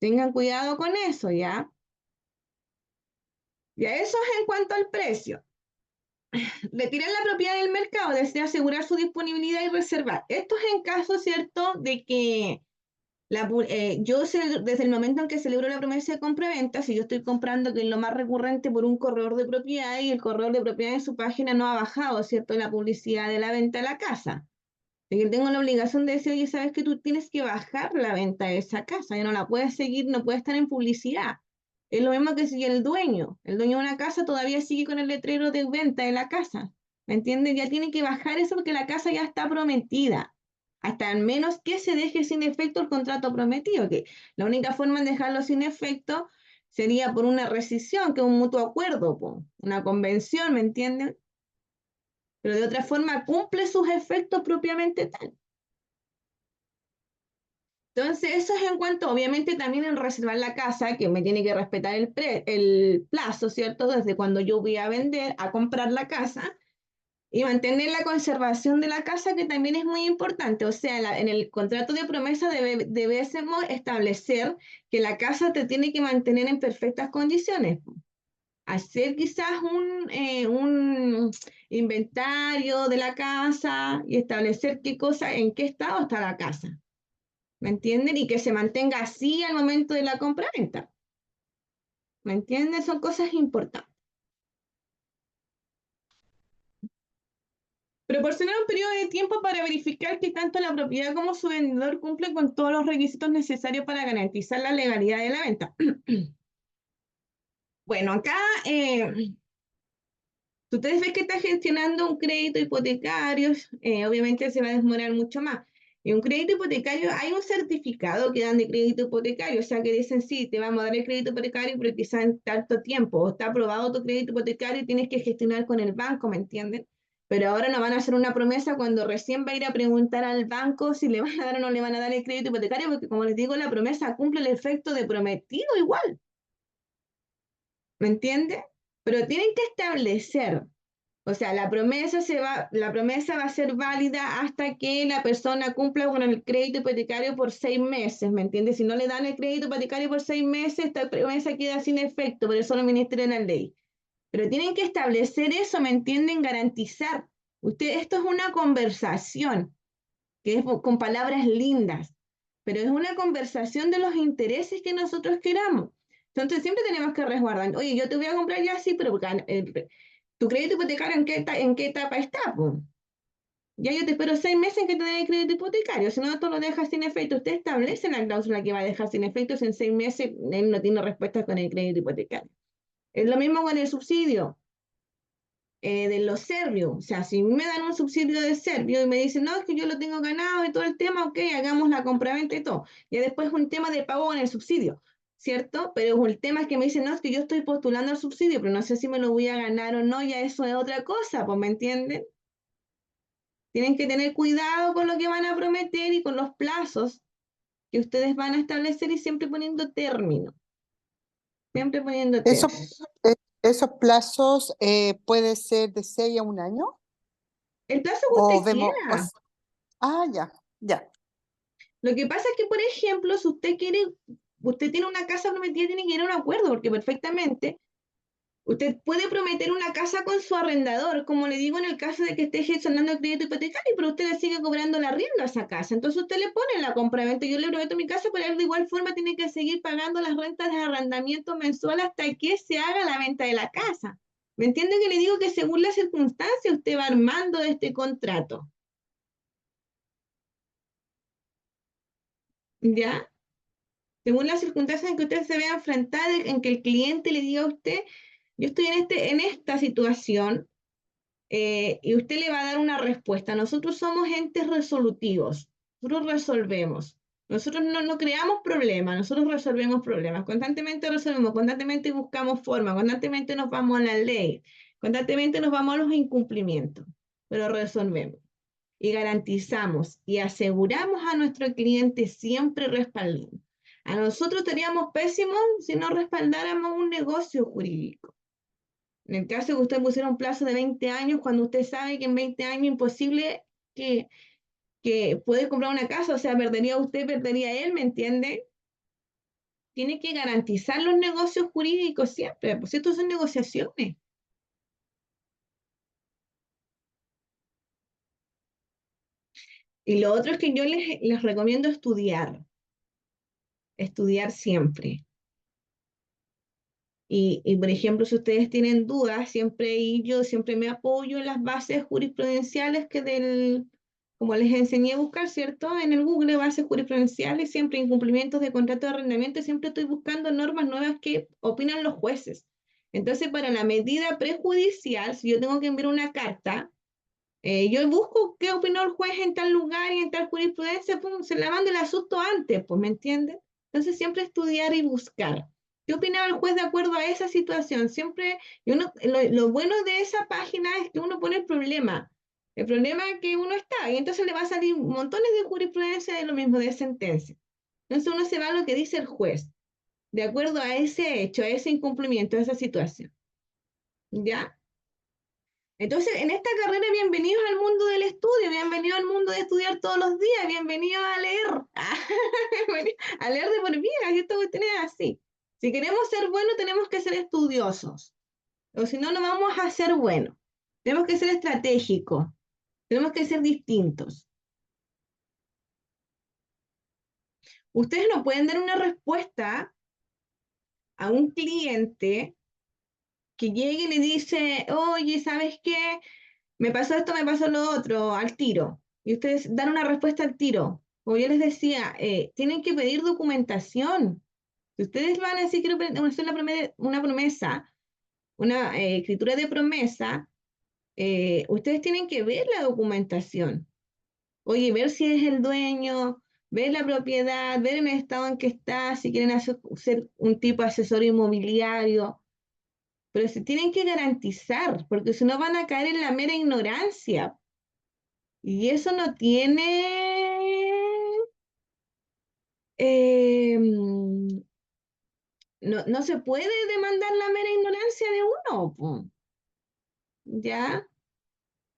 Tengan cuidado con eso, ¿ya? Ya eso es en cuanto al precio. Retirar la propiedad del mercado, desea asegurar su disponibilidad y reservar. Esto es en caso, ¿cierto?, de que desde el momento en que celebro la promesa de compra-venta, si yo estoy comprando, que es lo más recurrente, por un corredor de propiedad y el corredor de propiedad en su página no ha bajado, ¿cierto?, la publicidad de la venta de la casa. De que tengo la obligación de decir, oye, sabes que tú tienes que bajar la venta de esa casa, ya no la puedes seguir, no puede estar en publicidad. Es lo mismo que si el dueño de una casa todavía sigue con el letrero de venta de la casa. ¿Me entiendes? Ya tiene que bajar eso porque la casa ya está prometida. Hasta al menos que se deje sin efecto el contrato prometido, que la única forma de dejarlo sin efecto sería por una rescisión, que es un mutuo acuerdo, po, una convención, ¿me entienden? Pero de otra forma cumple sus efectos propiamente tal. Entonces, eso es en cuanto, obviamente, también en reservar la casa, que me tiene que respetar el plazo, ¿cierto? Desde cuando yo voy a vender, a comprar la casa, y mantener la conservación de la casa, que también es muy importante. O sea, en el contrato de promesa debemos establecer que la casa te tiene que mantener en perfectas condiciones. Hacer quizás un inventario de la casa y establecer qué cosa, en qué estado está la casa. ¿Me entienden? Y que se mantenga así al momento de la compra-venta. ¿Me entienden? Son cosas importantes. Proporcionar un periodo de tiempo para verificar que tanto la propiedad como su vendedor cumplen con todos los requisitos necesarios para garantizar la legalidad de la venta. Bueno, acá ustedes ven que está gestionando un crédito hipotecario, obviamente se va a demorar mucho más. Y un crédito hipotecario, hay un certificado que dan de crédito hipotecario, o sea que dicen, sí, te vamos a dar el crédito hipotecario, pero quizás en tanto tiempo, o está aprobado tu crédito hipotecario y tienes que gestionar con el banco, ¿me entienden? Pero ahora no van a hacer una promesa cuando recién va a ir a preguntar al banco si le van a dar o no le van a dar el crédito hipotecario, porque como les digo, la promesa cumple el efecto de prometido igual, ¿me entiende? Pero tienen que establecer, o sea, la promesa va a ser válida hasta que la persona cumpla con el crédito hipotecario por 6 meses, ¿me entiendes? Si no le dan el crédito hipotecario por 6 meses, esta promesa queda sin efecto, por eso lo ministra la ley. Pero tienen que establecer eso, ¿me entienden? Garantizar. Esto es una conversación, que es con palabras lindas, pero es una conversación de los intereses que nosotros queramos. Entonces siempre tenemos que resguardar. Oye, yo te voy a comprar ya sí, pero tu crédito hipotecario en qué etapa está, po? Ya yo te espero 6 meses en que te den el crédito hipotecario, si no, tú lo dejas sin efecto. Usted establece la cláusula que va a dejar sin efecto si en 6 meses él no tiene respuesta con el crédito hipotecario. Es lo mismo con el subsidio de los serbios. O sea, si me dan un subsidio de serbio y me dicen, no, es que yo lo tengo ganado y todo el tema, ok, hagamos la compraventa y todo. Y después es un tema de pago en el subsidio, ¿cierto? Pero el tema es que me dicen, no, es que yo estoy postulando al subsidio, pero no sé si me lo voy a ganar o no, ya eso es otra cosa, pues, ¿me entienden? Tienen que tener cuidado con lo que van a prometer y con los plazos que ustedes van a establecer y siempre poniendo término, siempre poniendo Esos, término. esos plazos puede ser de 6 a 1 año El plazo que o usted vemos, quiera. ya, ya. Lo que pasa es que, por ejemplo, si usted tiene una casa prometida, tiene que ir a un acuerdo, porque perfectamente usted puede prometer una casa con su arrendador, como le digo en el caso de que esté gestionando el crédito hipotecario, pero usted le sigue cobrando la arriendo a esa casa. Entonces usted le pone la compraventa, yo le prometo mi casa, pero él de igual forma tiene que seguir pagando las rentas de arrendamiento mensual hasta que se haga la venta de la casa. ¿Me entiende que le digo que según las circunstancias usted va armando este contrato? ¿Ya? Según las circunstancias en que usted se vea enfrentada, en que el cliente le diga a usted, yo estoy en esta situación, y usted le va a dar una respuesta. Nosotros somos entes resolutivos, nosotros resolvemos. Nosotros no creamos problemas, nosotros resolvemos problemas. Constantemente resolvemos, constantemente buscamos formas, constantemente nos vamos a la ley, constantemente nos vamos a los incumplimientos, pero resolvemos y garantizamos y aseguramos a nuestro cliente siempre respaldando. A nosotros estaríamos pésimos si no respaldáramos un negocio jurídico. En el caso de que usted pusiera un plazo de 20 años, cuando usted sabe que en 20 años es imposible que puede comprar una casa, o sea, perdería usted, perdería él, ¿me entiende? Tiene que garantizar los negocios jurídicos siempre, pues estos son negociaciones. Y lo otro es que yo les recomiendo estudiar siempre. Por ejemplo, si ustedes tienen dudas, yo siempre me apoyo en las bases jurisprudenciales como les enseñé a buscar, ¿cierto? En el Google, bases jurisprudenciales, siempre incumplimientos de contrato de arrendamiento, siempre estoy buscando normas nuevas que opinan los jueces. Entonces, para la medida prejudicial, si yo tengo que enviar una carta, yo busco qué opinó el juez en tal lugar y en tal jurisprudencia, pum, se la mando y la asusto antes, pues, ¿me entienden? Entonces siempre estudiar y buscar. ¿Qué opinaba el juez de acuerdo a esa situación? Siempre, lo bueno de esa página es que uno pone el problema que uno está, y entonces le va a salir montones de jurisprudencia de lo mismo, de sentencia. Entonces uno se va a lo que dice el juez, de acuerdo a ese hecho, a ese incumplimiento, a esa situación. ¿Ya? Entonces, en esta carrera, bienvenidos al mundo del estudio, bienvenidos al mundo de estudiar todos los días, bienvenidos a leer, a leer de por vida, y esto cuestión es así. Si queremos ser buenos, tenemos que ser estudiosos, o si no, no vamos a ser buenos. Tenemos que ser estratégicos, tenemos que ser distintos. Ustedes no pueden dar una respuesta a un cliente que llegue y le dice, oye, ¿sabes qué? Me pasó esto, me pasó lo otro, al tiro. Y ustedes dan una respuesta al tiro. Como yo les decía, tienen que pedir documentación. Si ustedes van a decir, quiero hacer una promesa, una escritura de promesa, ustedes tienen que ver la documentación. Oye, ver si es el dueño, ver la propiedad, ver en el estado en que está, si quieren ser un tipo de asesor inmobiliario, pero se tienen que garantizar, porque si no van a caer en la mera ignorancia. Y eso no tiene, no, no se puede demandar la mera ignorancia de uno, po, ¿ya?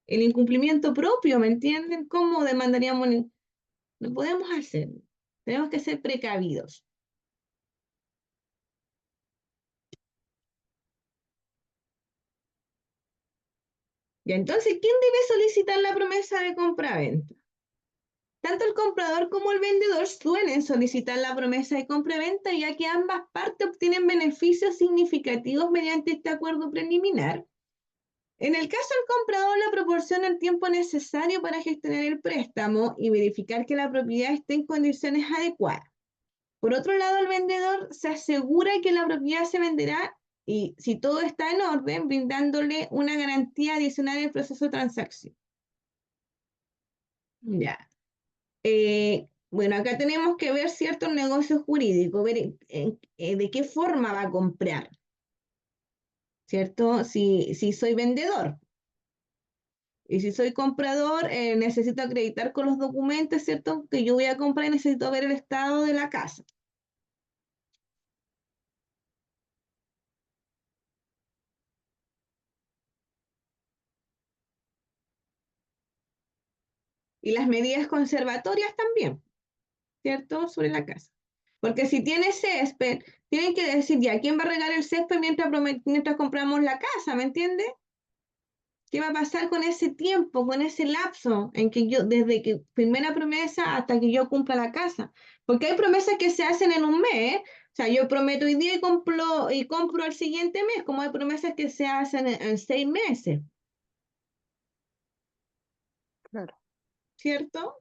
El incumplimiento propio, ¿me entienden? ¿Cómo demandaríamos? No podemos hacerlo. Tenemos que ser precavidos. Y entonces, ¿quién debe solicitar la promesa de compra-venta? Tanto el comprador como el vendedor suelen solicitar la promesa de compra-venta, ya que ambas partes obtienen beneficios significativos mediante este acuerdo preliminar. En el caso del comprador, le proporciona el tiempo necesario para gestionar el préstamo y verificar que la propiedad esté en condiciones adecuadas. Por otro lado, el vendedor se asegura que la propiedad se venderá y si todo está en orden, brindándole una garantía adicional en el proceso de transacción. Ya. Bueno, acá tenemos que ver ciertos negocios jurídicos, ver de qué forma va a comprar, ¿cierto? Si soy vendedor. Y si soy comprador, necesito acreditar con los documentos, ¿cierto? Que yo voy a comprar y necesito ver el estado de la casa. Y las medidas conservatorias también, ¿cierto? Sobre la casa. Porque si tiene césped, tienen que decir ya quién va a regar el césped mientras compramos la casa, ¿me entiende? ¿Qué va a pasar con ese tiempo, con ese lapso en que yo, desde que firmé la promesa hasta que yo cumpla la casa? Porque hay promesas que se hacen en un mes, ¿eh? O sea, yo prometo hoy día y compro el siguiente mes, como hay promesas que se hacen en 6 meses, Claro, ¿cierto?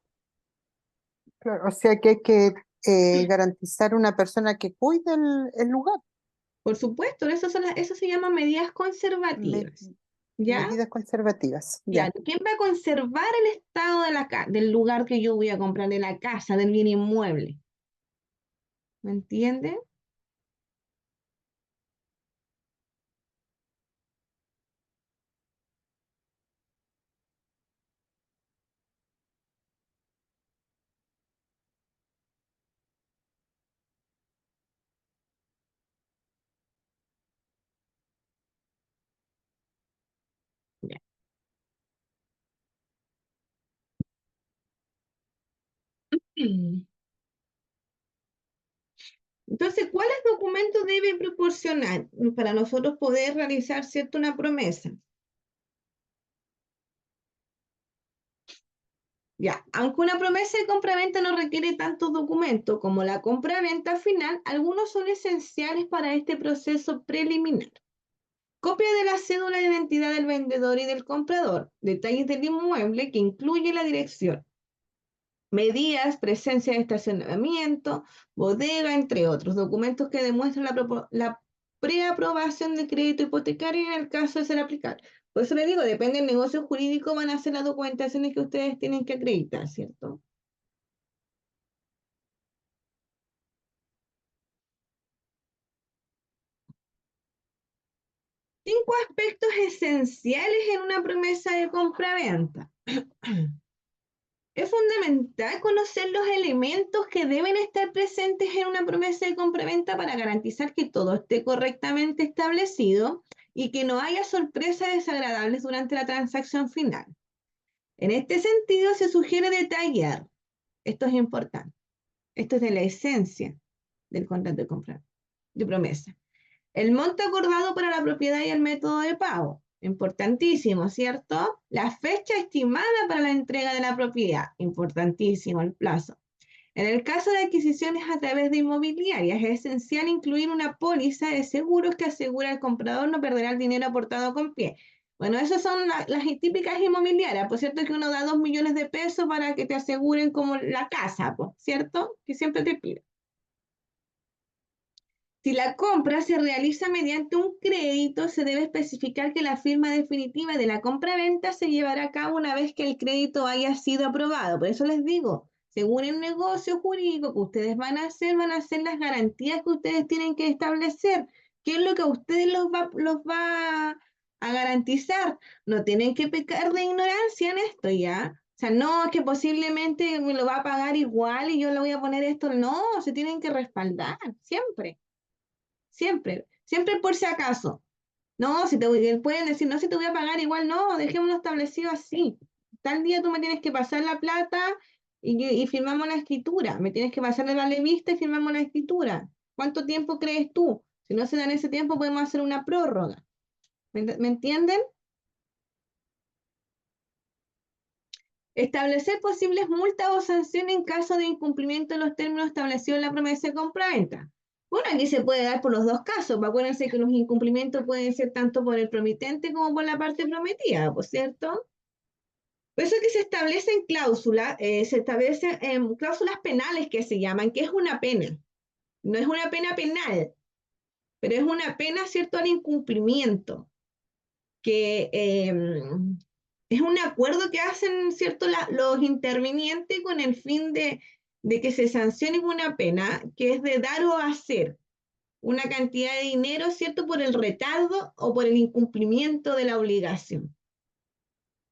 claro. O sea que hay que garantizar una persona que cuide el lugar. Por supuesto, eso se llama medidas Me- conservativas, ¿ya? medidas conservativas. Ya. Claro, ¿quién va a conservar el estado de del lugar que yo voy a comprar, de la casa, del bien inmueble? ¿Me entiende? Ya. Entonces, ¿cuáles documentos debe proporcionar para nosotros poder realizar, cierto, una promesa? Ya, aunque una promesa de compraventa no requiere tantos documentos como la compraventa final, algunos son esenciales para este proceso preliminar. Copia de la cédula de identidad del vendedor y del comprador, detalles del inmueble que incluye la dirección, medidas, presencia de estacionamiento, bodega, entre otros, documentos que demuestran la preaprobación del crédito hipotecario en el caso de ser aplicable. Por eso le digo, depende del negocio jurídico, van a ser las documentaciones que ustedes tienen que acreditar, ¿cierto? Cinco aspectos esenciales en una promesa de compra-venta. Es fundamental conocer los elementos que deben estar presentes en una promesa de compraventa para garantizar que todo esté correctamente establecido y que no haya sorpresas desagradables durante la transacción final. En este sentido, se sugiere detallar, esto es importante, esto es de la esencia del contrato de compra, de promesa. El monto acordado para la propiedad y el método de pago. Importantísimo, ¿cierto? La fecha estimada para la entrega de la propiedad. Importantísimo el plazo. En el caso de adquisiciones a través de inmobiliarias, es esencial incluir una póliza de seguros que asegura al comprador no perderá el dinero aportado con pie. Bueno, esas son las típicas inmobiliarias, por cierto que uno da 2 millones de pesos para que te aseguren como la casa, ¿cierto? Que siempre te piden. Si la compra se realiza mediante un crédito, se debe especificar que la firma definitiva de la compra-venta se llevará a cabo una vez que el crédito haya sido aprobado. Por eso les digo, según el negocio jurídico que ustedes van a hacer las garantías que ustedes tienen que establecer. ¿Qué es lo que a ustedes los va a garantizar? No tienen que pecar de ignorancia en esto, ¿ya? O sea, no, es que posiblemente me lo va a pagar igual y yo le voy a poner esto. No, se tienen que respaldar, siempre. Siempre, siempre por si acaso. No, si te pueden decir, no, si te voy a pagar igual, no, dejémoslo establecido así. Tal día tú me tienes que pasar la plata y firmamos la escritura. Me tienes que pasar el vale vista y firmamos la escritura. ¿Cuánto tiempo crees tú? Si no se da en ese tiempo, podemos hacer una prórroga. ¿Me entienden? Establecer posibles multas o sanciones en caso de incumplimiento de los términos establecidos en la promesa de compraventa. Bueno, aquí se puede dar por los dos casos. Acuérdense que los incumplimientos pueden ser tanto por el promitente como por la parte prometida, ¿por cierto? Por eso es que se establecen cláusulas, se establecen cláusulas penales que se llaman, que es una pena. No es una pena penal, pero es una pena, ¿cierto?, al incumplimiento, que es un acuerdo que hacen, ¿cierto?, los intervinientes con el fin de que se sancione una pena, que es de dar o hacer una cantidad de dinero, ¿cierto?, por el retardo o por el incumplimiento de la obligación.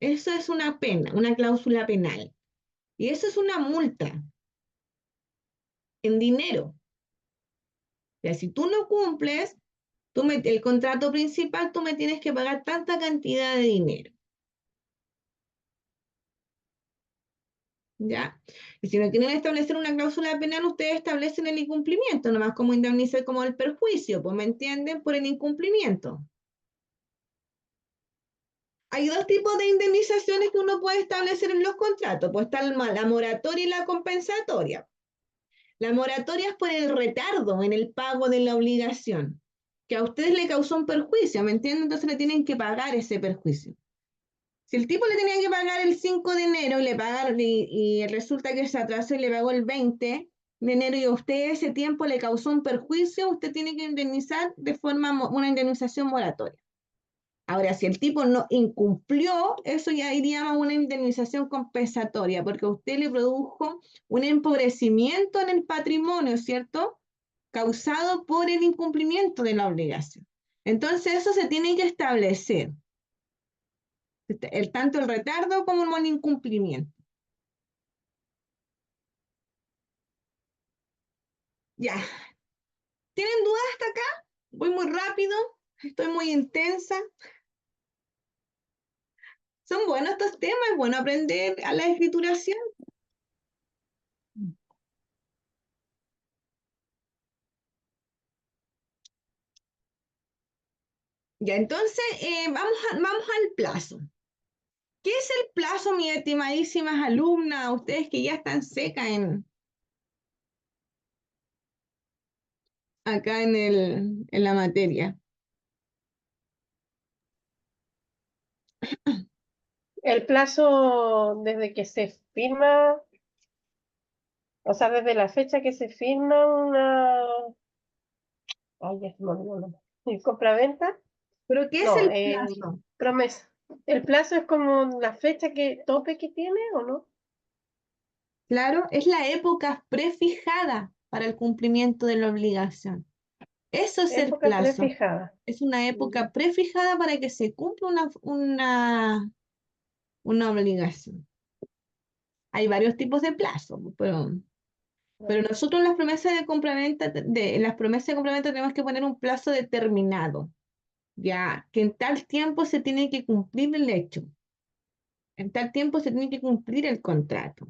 Eso es una pena, una cláusula penal. Y eso es una multa en dinero. O sea, si tú no cumples, el contrato principal, tú me tienes que pagar tanta cantidad de dinero. ¿Ya? Y si no quieren establecer una cláusula penal, ustedes establecen el incumplimiento, nomás como indemnizar como el perjuicio, pues, ¿me entienden? Por el incumplimiento. Hay dos tipos de indemnizaciones que uno puede establecer en los contratos, pues está la moratoria y la compensatoria. La moratoria es por el retardo en el pago de la obligación, que a ustedes le causó un perjuicio, ¿me entienden? Entonces le tienen que pagar ese perjuicio. Si el tipo le tenía que pagar el 5 de enero y le pagaron, y resulta que se atrasó y le pagó el 20 de enero y a usted ese tiempo le causó un perjuicio, usted tiene que indemnizar de forma, una indemnización moratoria. Ahora, si el tipo no incumplió, eso ya iríamos a una indemnización compensatoria, porque a usted le produjo un empobrecimiento en el patrimonio, ¿cierto? Causado por el incumplimiento de la obligación. Entonces, eso se tiene que establecer, tanto el retardo como el incumplimiento. Ya, ¿tienen dudas hasta acá? Voy muy rápido, estoy muy intensa. Son buenos estos temas, es bueno aprender a la escrituración. Ya, entonces, vamos al plazo. ¿Qué es el plazo, mis estimadísimas alumnas, ustedes que ya están secas acá en la materia? El plazo desde que se firma, o sea, desde la fecha que se firma una... Ay, ya se me olvidó el nombre. ¿Compraventa? ¿Pero qué es No, el plazo? promesa. ¿El plazo es como la fecha que tope que tiene o no? Claro, es la época prefijada para el cumplimiento de la obligación. Eso es el Época plazo. prefijada. Es una época prefijada para que se cumpla una obligación. Hay varios tipos de plazo, pero nosotros en las promesas de compraventa, en las promesas de compraventa tenemos que poner un plazo determinado, ya que en tal tiempo se tiene que cumplir el hecho, en tal tiempo se tiene que cumplir el contrato,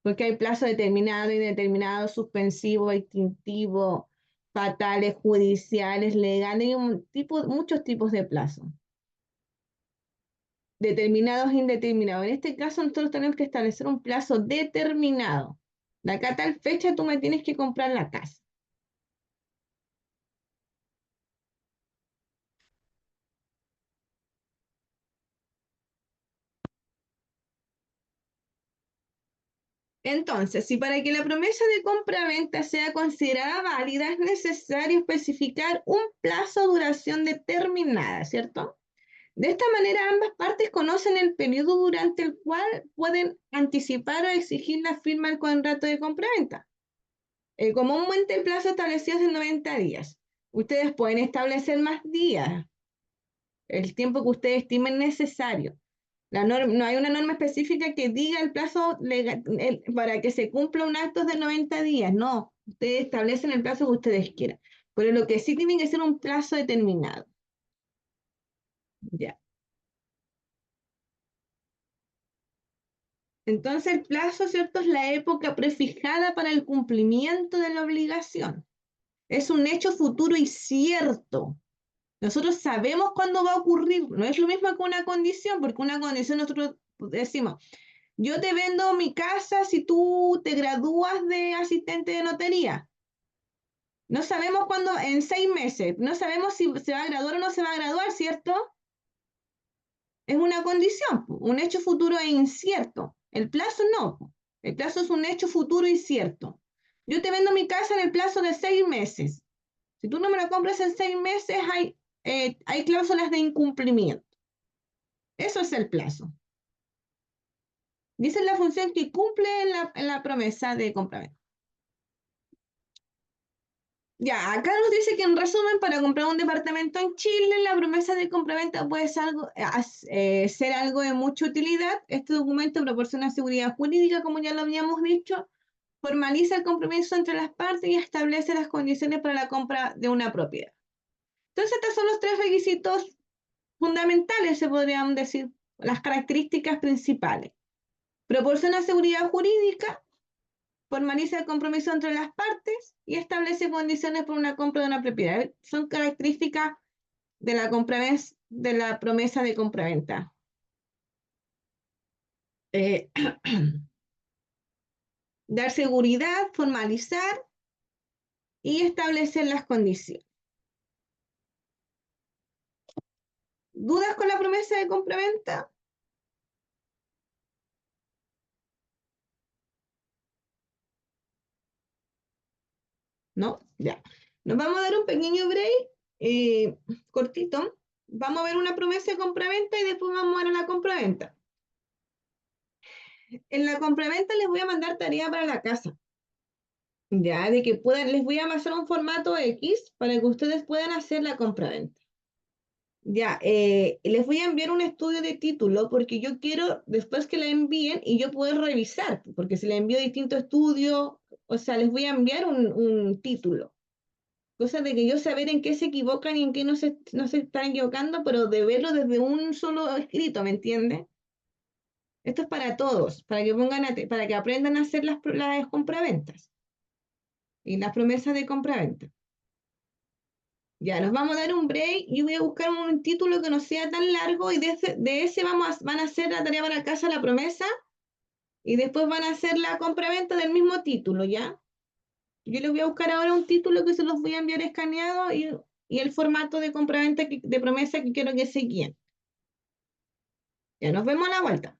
porque hay plazo determinado, indeterminado, suspensivo, extintivo, fatales, judiciales, legales, hay muchos tipos de plazo. Determinados e indeterminados. En este caso, nosotros tenemos que establecer un plazo determinado. De acá a tal fecha tú me tienes que comprar la casa. Entonces, si para que la promesa de compra-venta sea considerada válida es necesario especificar un plazo o duración determinada, ¿cierto? De esta manera, ambas partes conocen el periodo durante el cual pueden anticipar o exigir la firma del contrato de compra-venta. Comúnmente el plazo establecido es de 90 días. Ustedes pueden establecer más días, el tiempo que ustedes estimen necesario. No hay una norma específica que diga el plazo legal, para que se cumpla un acto de 90 días. No, ustedes establecen el plazo que ustedes quieran. Pero lo que sí tiene que ser un plazo determinado. Ya. Entonces el plazo, ¿cierto? Es la época prefijada para el cumplimiento de la obligación. Es un hecho futuro y cierto. Nosotros sabemos cuándo va a ocurrir. No es lo mismo que una condición, porque una condición nosotros decimos, yo te vendo mi casa si tú te gradúas de asistente de notaría. No sabemos cuándo, en 6 meses, no sabemos si se va a graduar o no se va a graduar, ¿cierto? Es una condición, un hecho futuro e incierto. El plazo no. El plazo es un hecho futuro incierto. Yo te vendo mi casa en el plazo de 6 meses. Si tú no me la compras en 6 meses, hay cláusulas de incumplimiento. Eso es el plazo. Dice la función que cumple en la promesa de compraventa. Ya, acá nos dice que en resumen, para comprar un departamento en Chile, la promesa de compraventa puede ser algo de mucha utilidad. Este documento proporciona seguridad jurídica, como ya lo habíamos dicho, formaliza el compromiso entre las partes y establece las condiciones para la compra de una propiedad. Entonces, estos son los 3 requisitos fundamentales, se podrían decir, las características principales. Proporciona seguridad jurídica, formaliza el compromiso entre las partes y establece condiciones para una compra de una propiedad. Son características de de la promesa de compraventa. Eh, dar seguridad, formalizar y establecer las condiciones. ¿Dudas con la promesa de compraventa? ¿No? Ya. Nos vamos a dar un pequeño break, cortito. Vamos a ver una promesa de compraventa y después vamos a ver la compraventa. En la compraventa les voy a mandar tarea para la casa. Ya, de que puedan, les voy a pasar un formato X para que ustedes puedan hacer la compraventa. Ya, les voy a enviar un estudio de título porque yo quiero después que la envíen y yo poder revisar, porque si le envío distintos estudios, o sea, les voy a enviar un título. Cosa de que yo saber en qué se equivocan y en qué no se están equivocando, pero de verlo desde un solo escrito, ¿me entiendes? Esto es para todos, para que para que aprendan a hacer las compraventas y las promesas de compraventa. Ya, nos vamos a dar un break y voy a buscar un título que no sea tan largo y de ese van a hacer la tarea para casa, la promesa, y después van a hacer la compraventa del mismo título, ¿ya? Yo les voy a buscar ahora un título que se los voy a enviar escaneado y el formato de compraventa de promesa que quiero que se guíen. Ya nos vemos a la vuelta.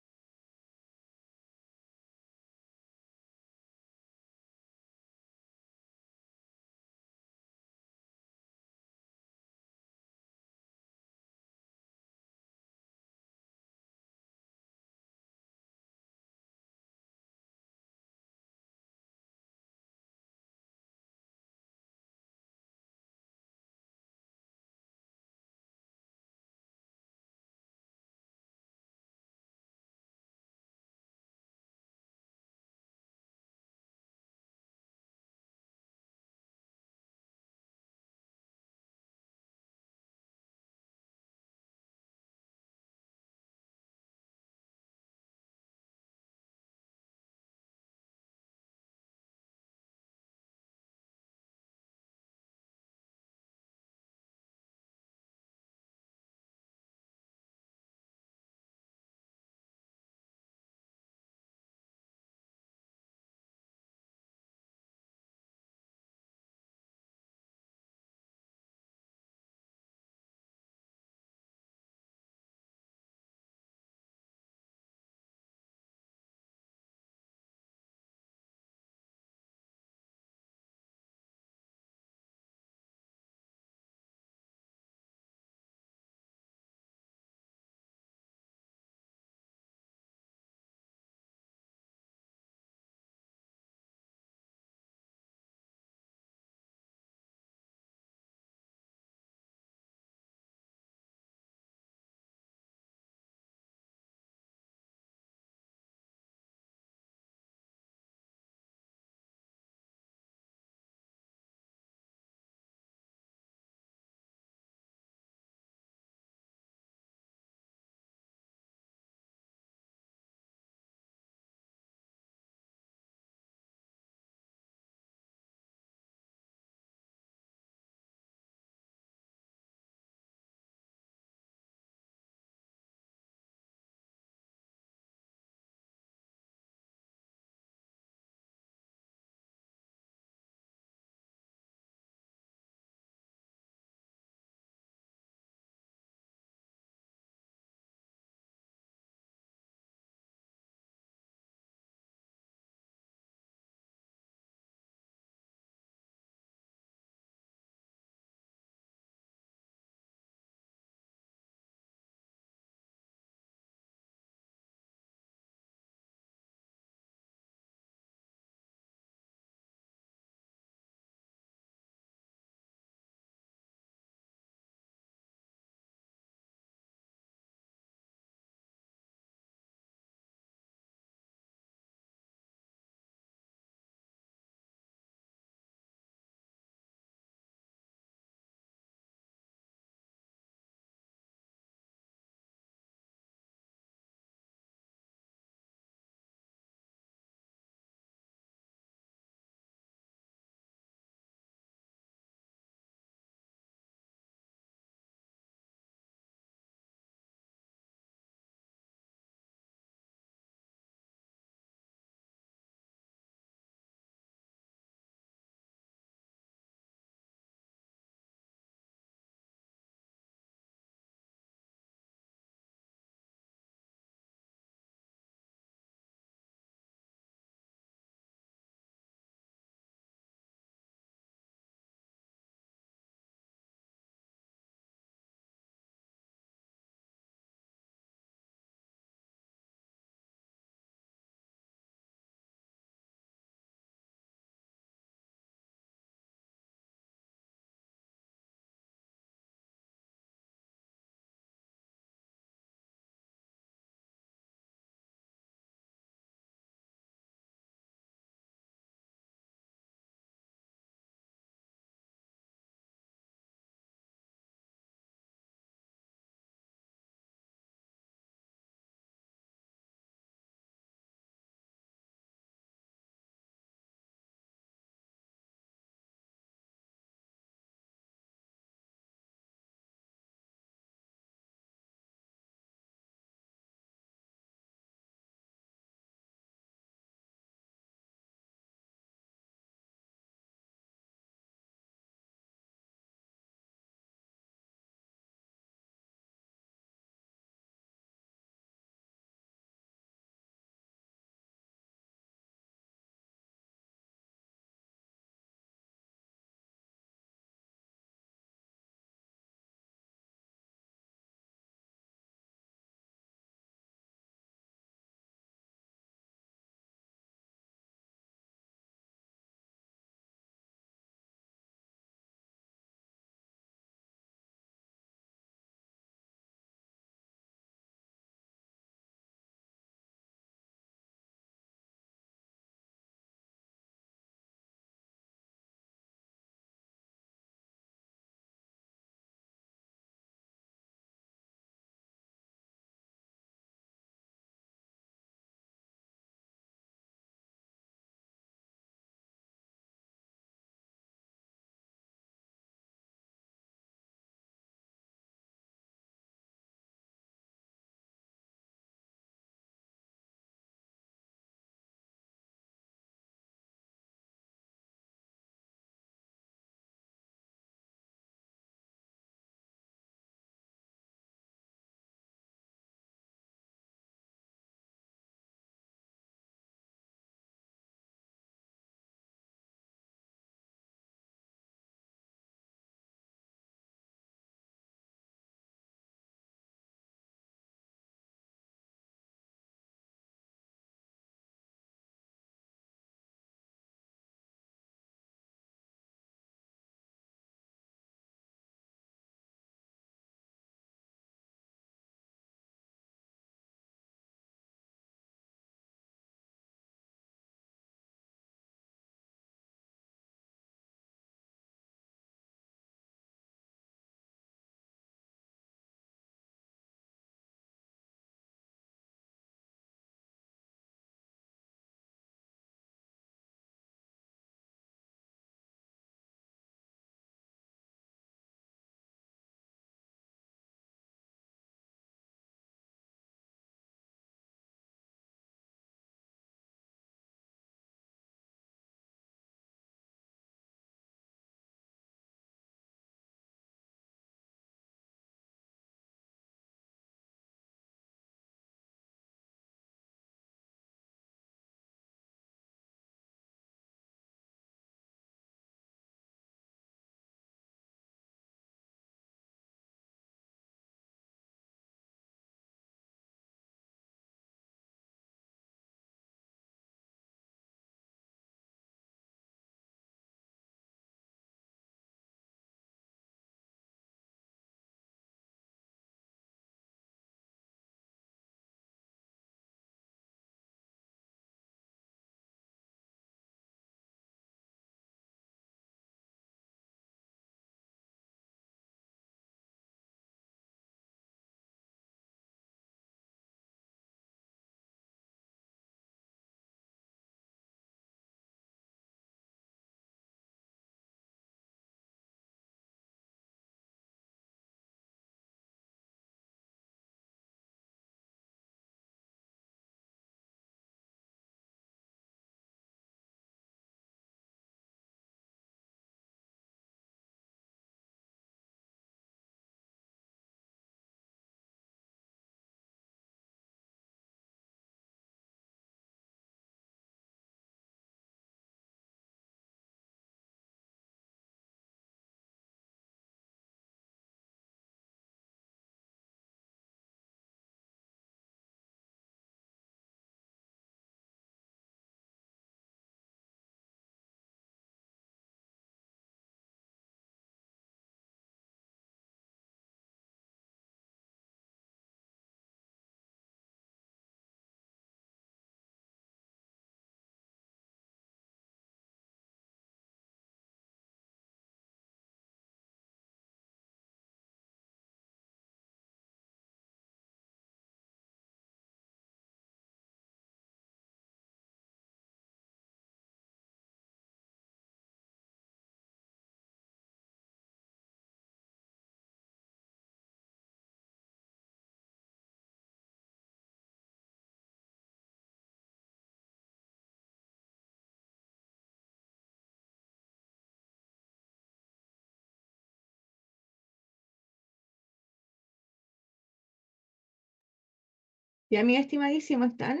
Ya, mi estimadísimo, ¿están?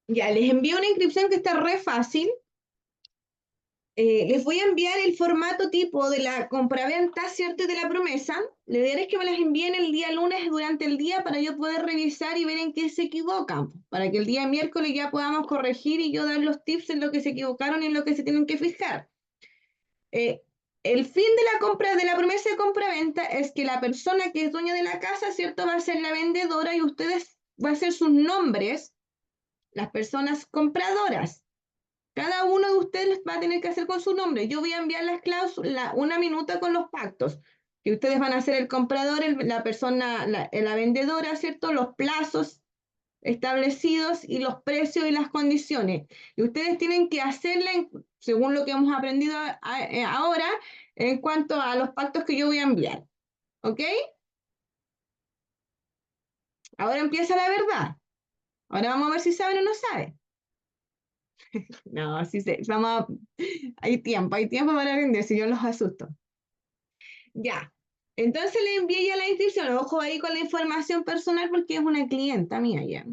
Ya, les envío una inscripción que está re fácil. Les voy a enviar el formato tipo de la compraventa, ¿cierto? Y de la promesa. La idea es que me las envíen el día lunes durante el día para yo poder revisar y ver en qué se equivocan, para que el día miércoles ya podamos corregir y yo dar los tips en lo que se equivocaron y en lo que se tienen que fijar. Eh, el fin de la compra, de la promesa de compra-venta es que la persona que es dueña de la casa, ¿cierto? Va a ser la vendedora y ustedes va a ser sus nombres, las personas compradoras. Cada uno de ustedes va a tener que hacer con su nombre. Yo voy a enviar las cláusulas, una minuta con los pactos, que ustedes van a ser el comprador, la persona, la vendedora, ¿cierto? Los plazos establecidos y los precios y las condiciones. Y ustedes tienen que hacerla según lo que hemos aprendido ahora en cuanto a los pactos que yo voy a enviar. ¿Ok? Ahora empieza la verdad. Ahora vamos a ver si saben o no saben. No, sí sé. Hay tiempo para aprender, si yo los asusto. Ya. Entonces le envié ya la inscripción. Ojo ahí con la información personal porque es una clienta mía ya.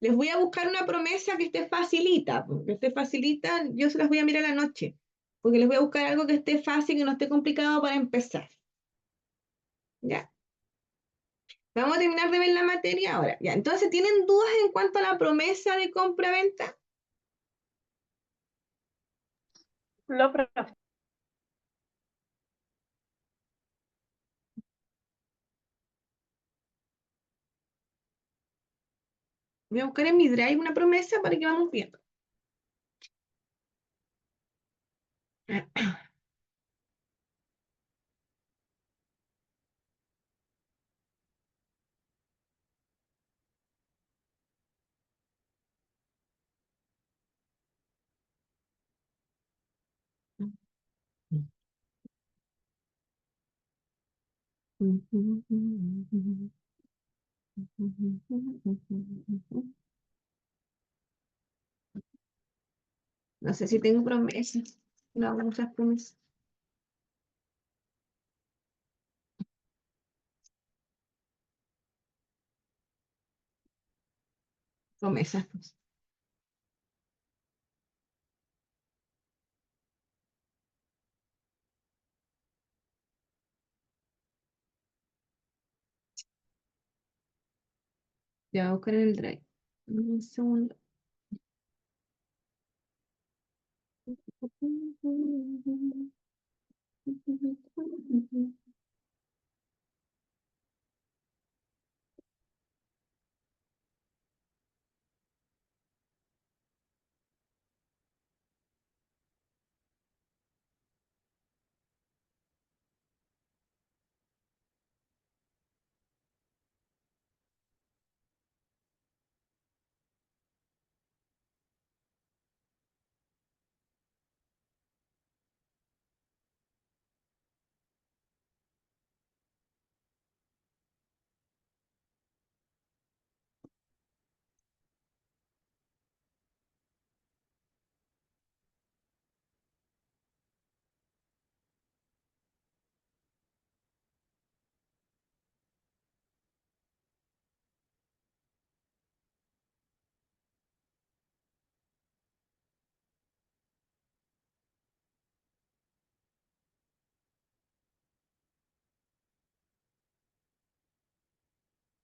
Les voy a buscar una promesa que esté facilita, que esté facilita, yo se las voy a mirar a la noche, porque les voy a buscar algo que esté fácil, que no esté complicado para empezar. Ya. Vamos a terminar de ver la materia ahora. Ya. Entonces, ¿tienen dudas en cuanto a la promesa de compra-venta? No, profe. Voy a buscar en mi drive una promesa para que vamos viendo. No sé si tengo promesas. No hago muchas promesas. Promesas, pues. Ya voy a buscar en el drive. Un segundo.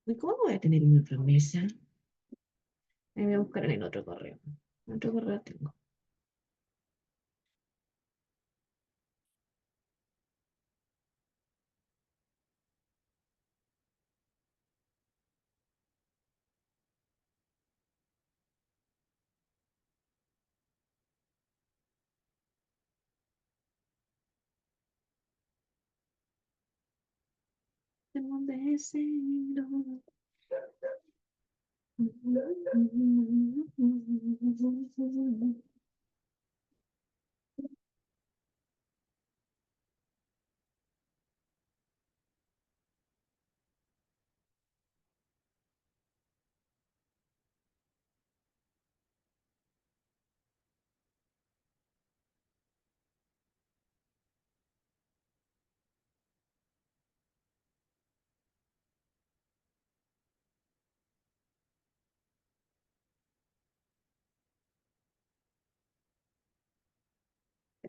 ¿Y cómo voy a tener una promesa? Ahí voy a buscar en el otro correo. En otro correo tengo. Tengo un deseo.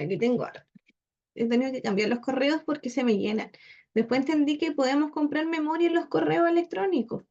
Aquí tengo ahora. He tenido que cambiar los correos porque se me llenan. Después entendí que podemos comprar memoria en los correos electrónicos.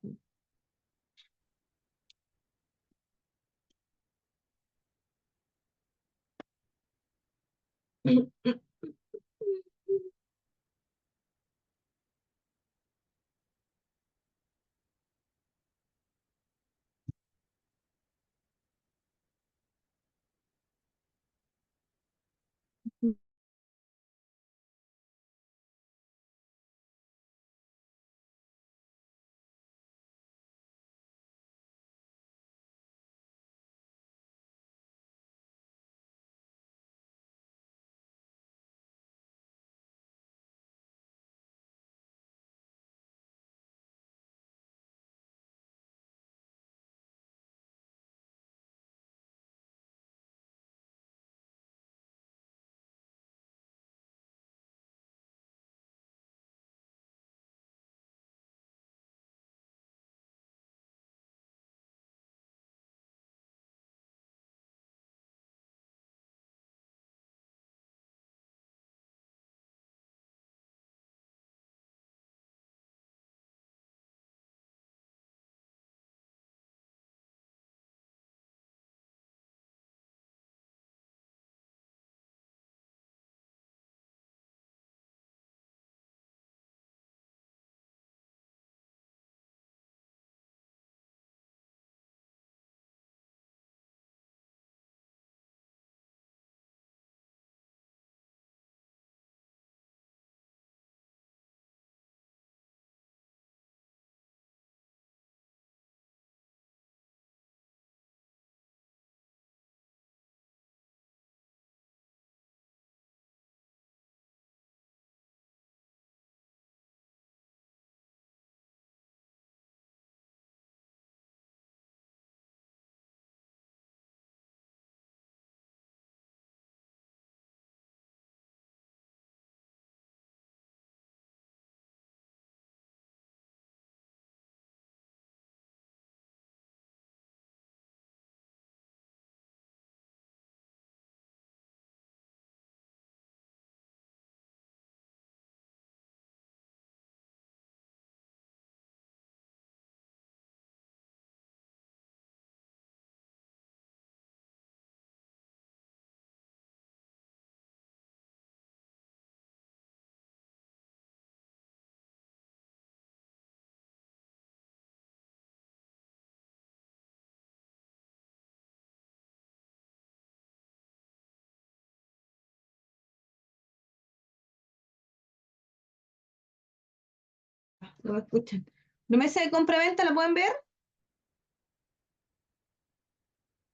No me escuchan. Promesa de compra-venta, ¿la pueden ver?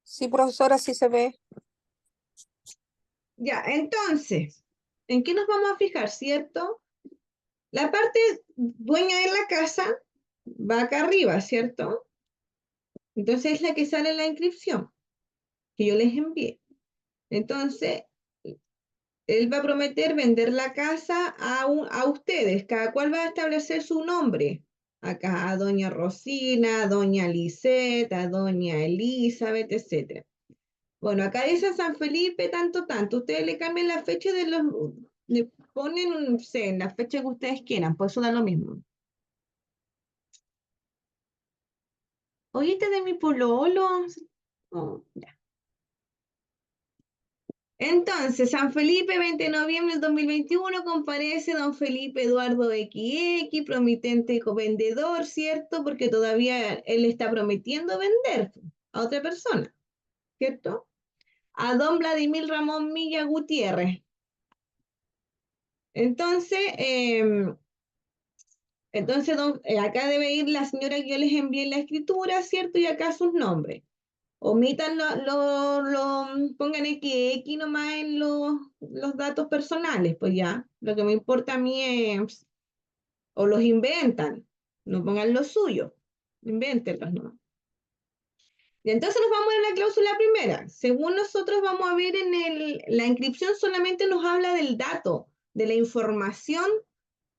Sí, profesora, sí se ve. Ya, entonces, ¿en qué nos vamos a fijar, cierto? La parte dueña de la casa va acá arriba, ¿cierto? Entonces es la que sale en la inscripción que yo les envié. Entonces, él va a prometer vender la casa a ustedes. Cada cual va a establecer su nombre. Acá a doña Rosina, a doña Lisette, a doña Elizabeth, etc. Bueno, acá dice San Felipe, tanto, tanto. Ustedes le cambian la fecha de los... Le ponen, no sé, en la fecha que ustedes quieran, pues eso da lo mismo. Oye, este de mi pololo. Oh, ya. Entonces, San Felipe, 20 de noviembre del 2021, comparece don Felipe Eduardo XX, promitente vendedor, ¿cierto? Porque todavía él está prometiendo vender a otra persona, ¿cierto? A don Vladimir Ramón Milla Gutiérrez. Entonces, acá debe ir la señora que yo les envié en la escritura, ¿cierto? Y acá sus nombres. Omitan pongan X nomás en los datos personales, pues ya. Lo que me importa a mí es, o los inventan, no pongan los suyos, invéntenlos nomás. Y entonces nos vamos a la cláusula primera. Según nosotros vamos a ver la inscripción solamente nos habla del dato, de la información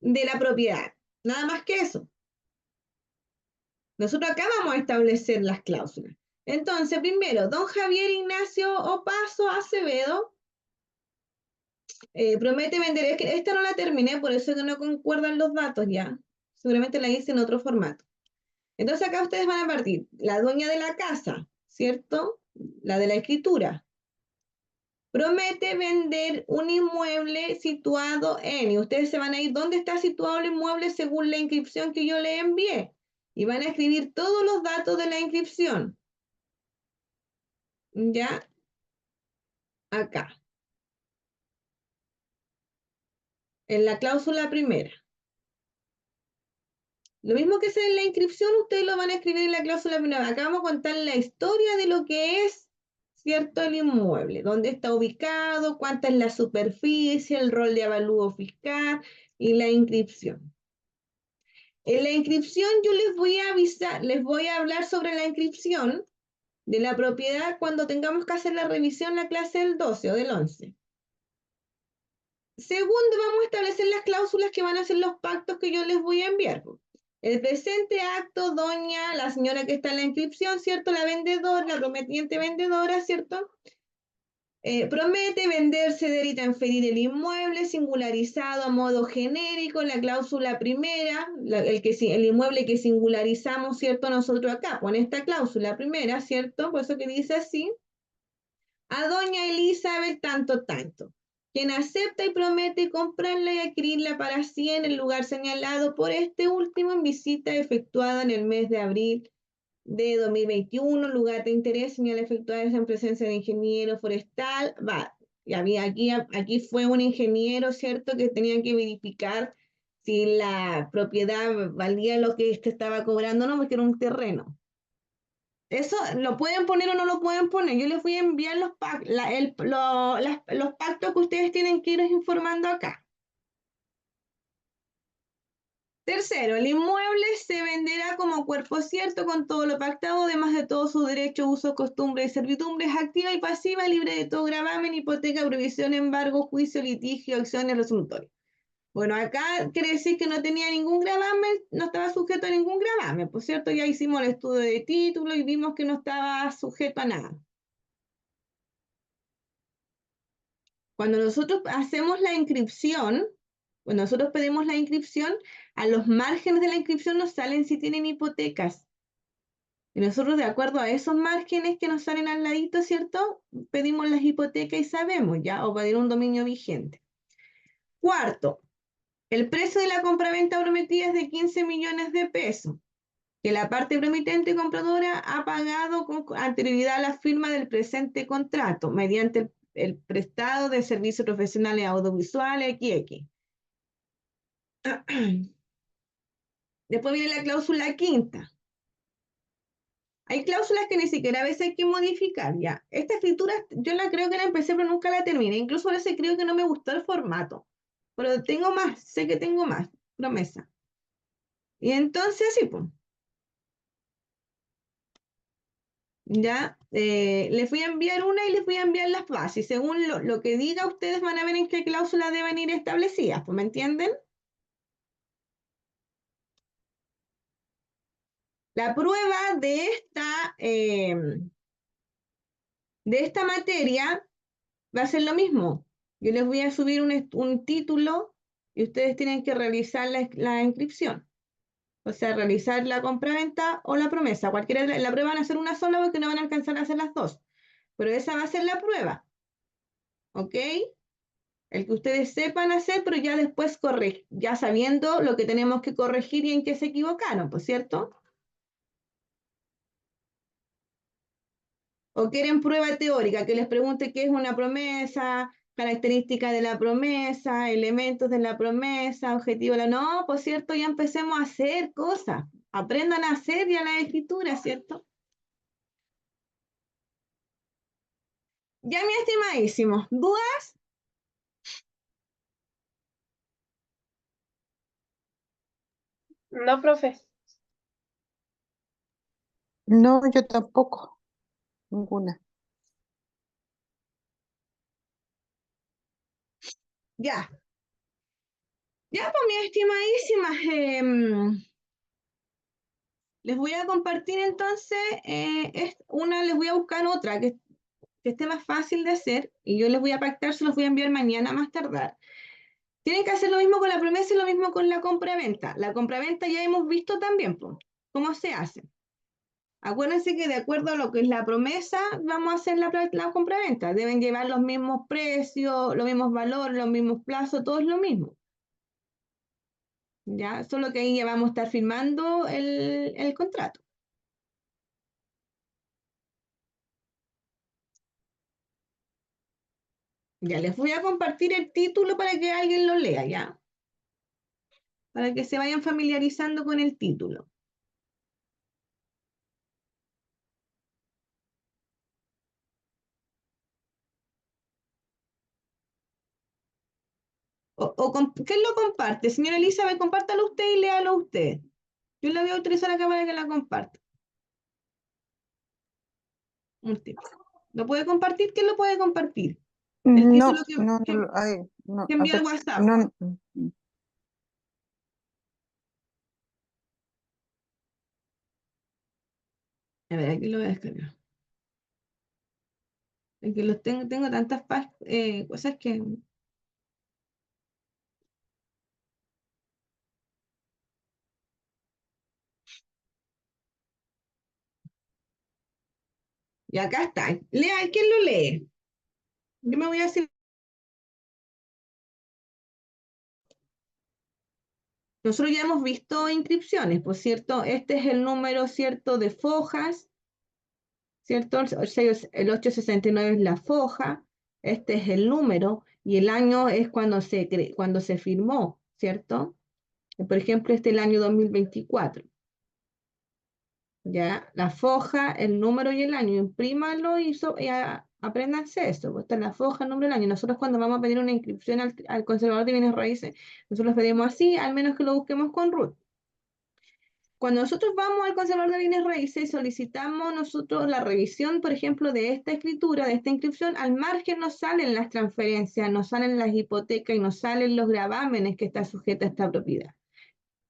de la propiedad. Nada más que eso. Nosotros acá vamos a establecer las cláusulas. Entonces, primero, don Javier Ignacio Opaso Acevedo, Promete vender, es que esta no la terminé, por eso que no concuerdan los datos ya. Seguramente la hice en otro formato. Entonces acá ustedes van a partir, la dueña de la casa, ¿cierto? La de la escritura. Promete vender un inmueble situado en, y ustedes se van a ir, ¿dónde está situado el inmueble según la inscripción que yo le envié? Y van a escribir todos los datos de la inscripción. ¿Ya? Acá. En la cláusula primera. Lo mismo que sea en la inscripción, ustedes lo van a escribir en la cláusula primera. Acá vamos a contar la historia de lo que es, ¿cierto? El inmueble, dónde está ubicado, cuánta es la superficie, el rol de avalúo fiscal y la inscripción. En la inscripción yo les voy a avisar, les voy a hablar sobre la inscripción de la propiedad cuando tengamos que hacer la revisión en la clase del 12 o del 11. Segundo, vamos a establecer las cláusulas que van a ser los pactos que yo les voy a enviar. El presente acto, doña, la señora que está en la inscripción, ¿cierto? La vendedora, la prometiente vendedora, ¿cierto? Promete vender, ceder y transferir el inmueble singularizado a modo genérico, la cláusula primera, el inmueble que singularizamos, ¿cierto? Nosotros acá, con esta cláusula primera, ¿cierto? Por eso que dice así, a doña Elizabeth tanto, tanto, quien acepta y promete comprarla y adquirirla para sí en el lugar señalado por este último en visita efectuada en el mes de abril de 2021, lugar de interés, señal efectuada en presencia de ingeniero forestal, va, y aquí fue un ingeniero, ¿cierto?, que tenía que verificar si la propiedad valía lo que este estaba cobrando, no, porque era un terreno. Eso lo pueden poner o no lo pueden poner. Yo les voy a enviar los pactos que ustedes tienen que ir informando acá. Tercero, el inmueble se venderá como cuerpo cierto con todo lo pactado, además de todos sus derechos, usos, costumbres y servidumbres, activa y pasiva, libre de todo gravamen, hipoteca, prohibición, embargo, juicio, litigio, acciones resolutorias. Bueno, acá quiere decir que no tenía ningún gravamen, no estaba sujeto a ningún gravamen, por cierto, ya hicimos el estudio de título y vimos que no estaba sujeto a nada. Cuando nosotros hacemos la inscripción, cuando nosotros pedimos la inscripción, a los márgenes de la inscripción nos salen si tienen hipotecas. Y nosotros, de acuerdo a esos márgenes que nos salen al ladito, ¿cierto? Pedimos las hipotecas y sabemos ya, o pedir un dominio vigente. Cuarto, el precio de la compraventa prometida es de 15 millones de pesos, que la parte promitente compradora ha pagado con anterioridad a la firma del presente contrato, mediante el prestado de servicios profesionales audiovisuales XX. Después viene la cláusula quinta. Hay cláusulas que ni siquiera a veces hay que modificar, ya. Esta escritura yo la creo que la empecé pero nunca la terminé. Incluso a veces creo que no me gustó el formato. Pero tengo más, sé que tengo más, promesa. Y entonces sí, pues. Ya, les voy a enviar una y les voy a enviar las bases. Según lo que diga, ustedes van a ver en qué cláusulas deben ir establecidas, pues, ¿me entienden? La prueba de esta materia va a ser lo mismo. Yo les voy a subir un título y ustedes tienen que realizar la inscripción. O sea, realizar la compraventa o la promesa. Cualquiera, la prueba van a hacer una sola porque no van a alcanzar a hacer las dos. Pero esa va a ser la prueba. ¿Ok? El que ustedes sepan hacer, pero ya después ya sabiendo lo que tenemos que corregir y en qué se equivocaron, ¿por cierto? O quieren prueba teórica, que les pregunte qué es una promesa, características de la promesa, elementos de la promesa, objetivo de la... No, por cierto, ya empecemos a hacer cosas. Aprendan a hacer ya la escritura, ¿cierto? Ya, mi estimadísimo. ¿Dudas? No, profe. No, yo tampoco, ninguna. Ya. Ya, pues, mi estimadísima. Les voy a compartir entonces, les voy a buscar otra que que esté más fácil de hacer, y yo les voy a pactar, se los voy a enviar mañana más tardar. Tienen que hacer lo mismo con la promesa y lo mismo con la compra-venta. La compra-venta ya hemos visto también, pues, cómo se hace. Acuérdense que de acuerdo a lo que es la promesa, vamos a hacer la compra-venta. Deben llevar los mismos precios, los mismos valores, los mismos plazos, todo es lo mismo. Ya, solo que ahí ya vamos a estar firmando el contrato. Ya les voy a compartir el título para que alguien lo lea, ya. Para que se vayan familiarizando con el título. ¿Quién lo comparte? Señora Elizabeth, compártalo usted y léalo usted. Yo le voy a utilizar acá para que la comparta. Un tip. ¿Lo puede compartir? ¿Quién lo puede compartir? El No, título no, que, ay, no, que a envió al ver, WhatsApp. no, A ver, aquí lo voy a descargar. Es que los tengo tantas cosas que... Y acá está. Lea, ¿quién lo lee? Yo me voy a decir... Nosotros ya hemos visto inscripciones, por cierto, este es el número, ¿cierto?, de fojas, ¿cierto? El 869 es la foja, este es el número, y el año es cuando se firmó, ¿cierto? Por ejemplo, este es el año 2024. Ya, la foja, el número y el año, imprímalo y apréndanse eso. Pues está la foja, el número y el año. Nosotros cuando vamos a pedir una inscripción al conservador de bienes raíces, nosotros pedimos así, al menos que lo busquemos con RUT. Cuando nosotros vamos al conservador de bienes raíces, solicitamos nosotros la revisión, por ejemplo, de esta escritura, de esta inscripción, al margen nos salen las transferencias, nos salen las hipotecas y nos salen los gravámenes que está sujeta a esta propiedad.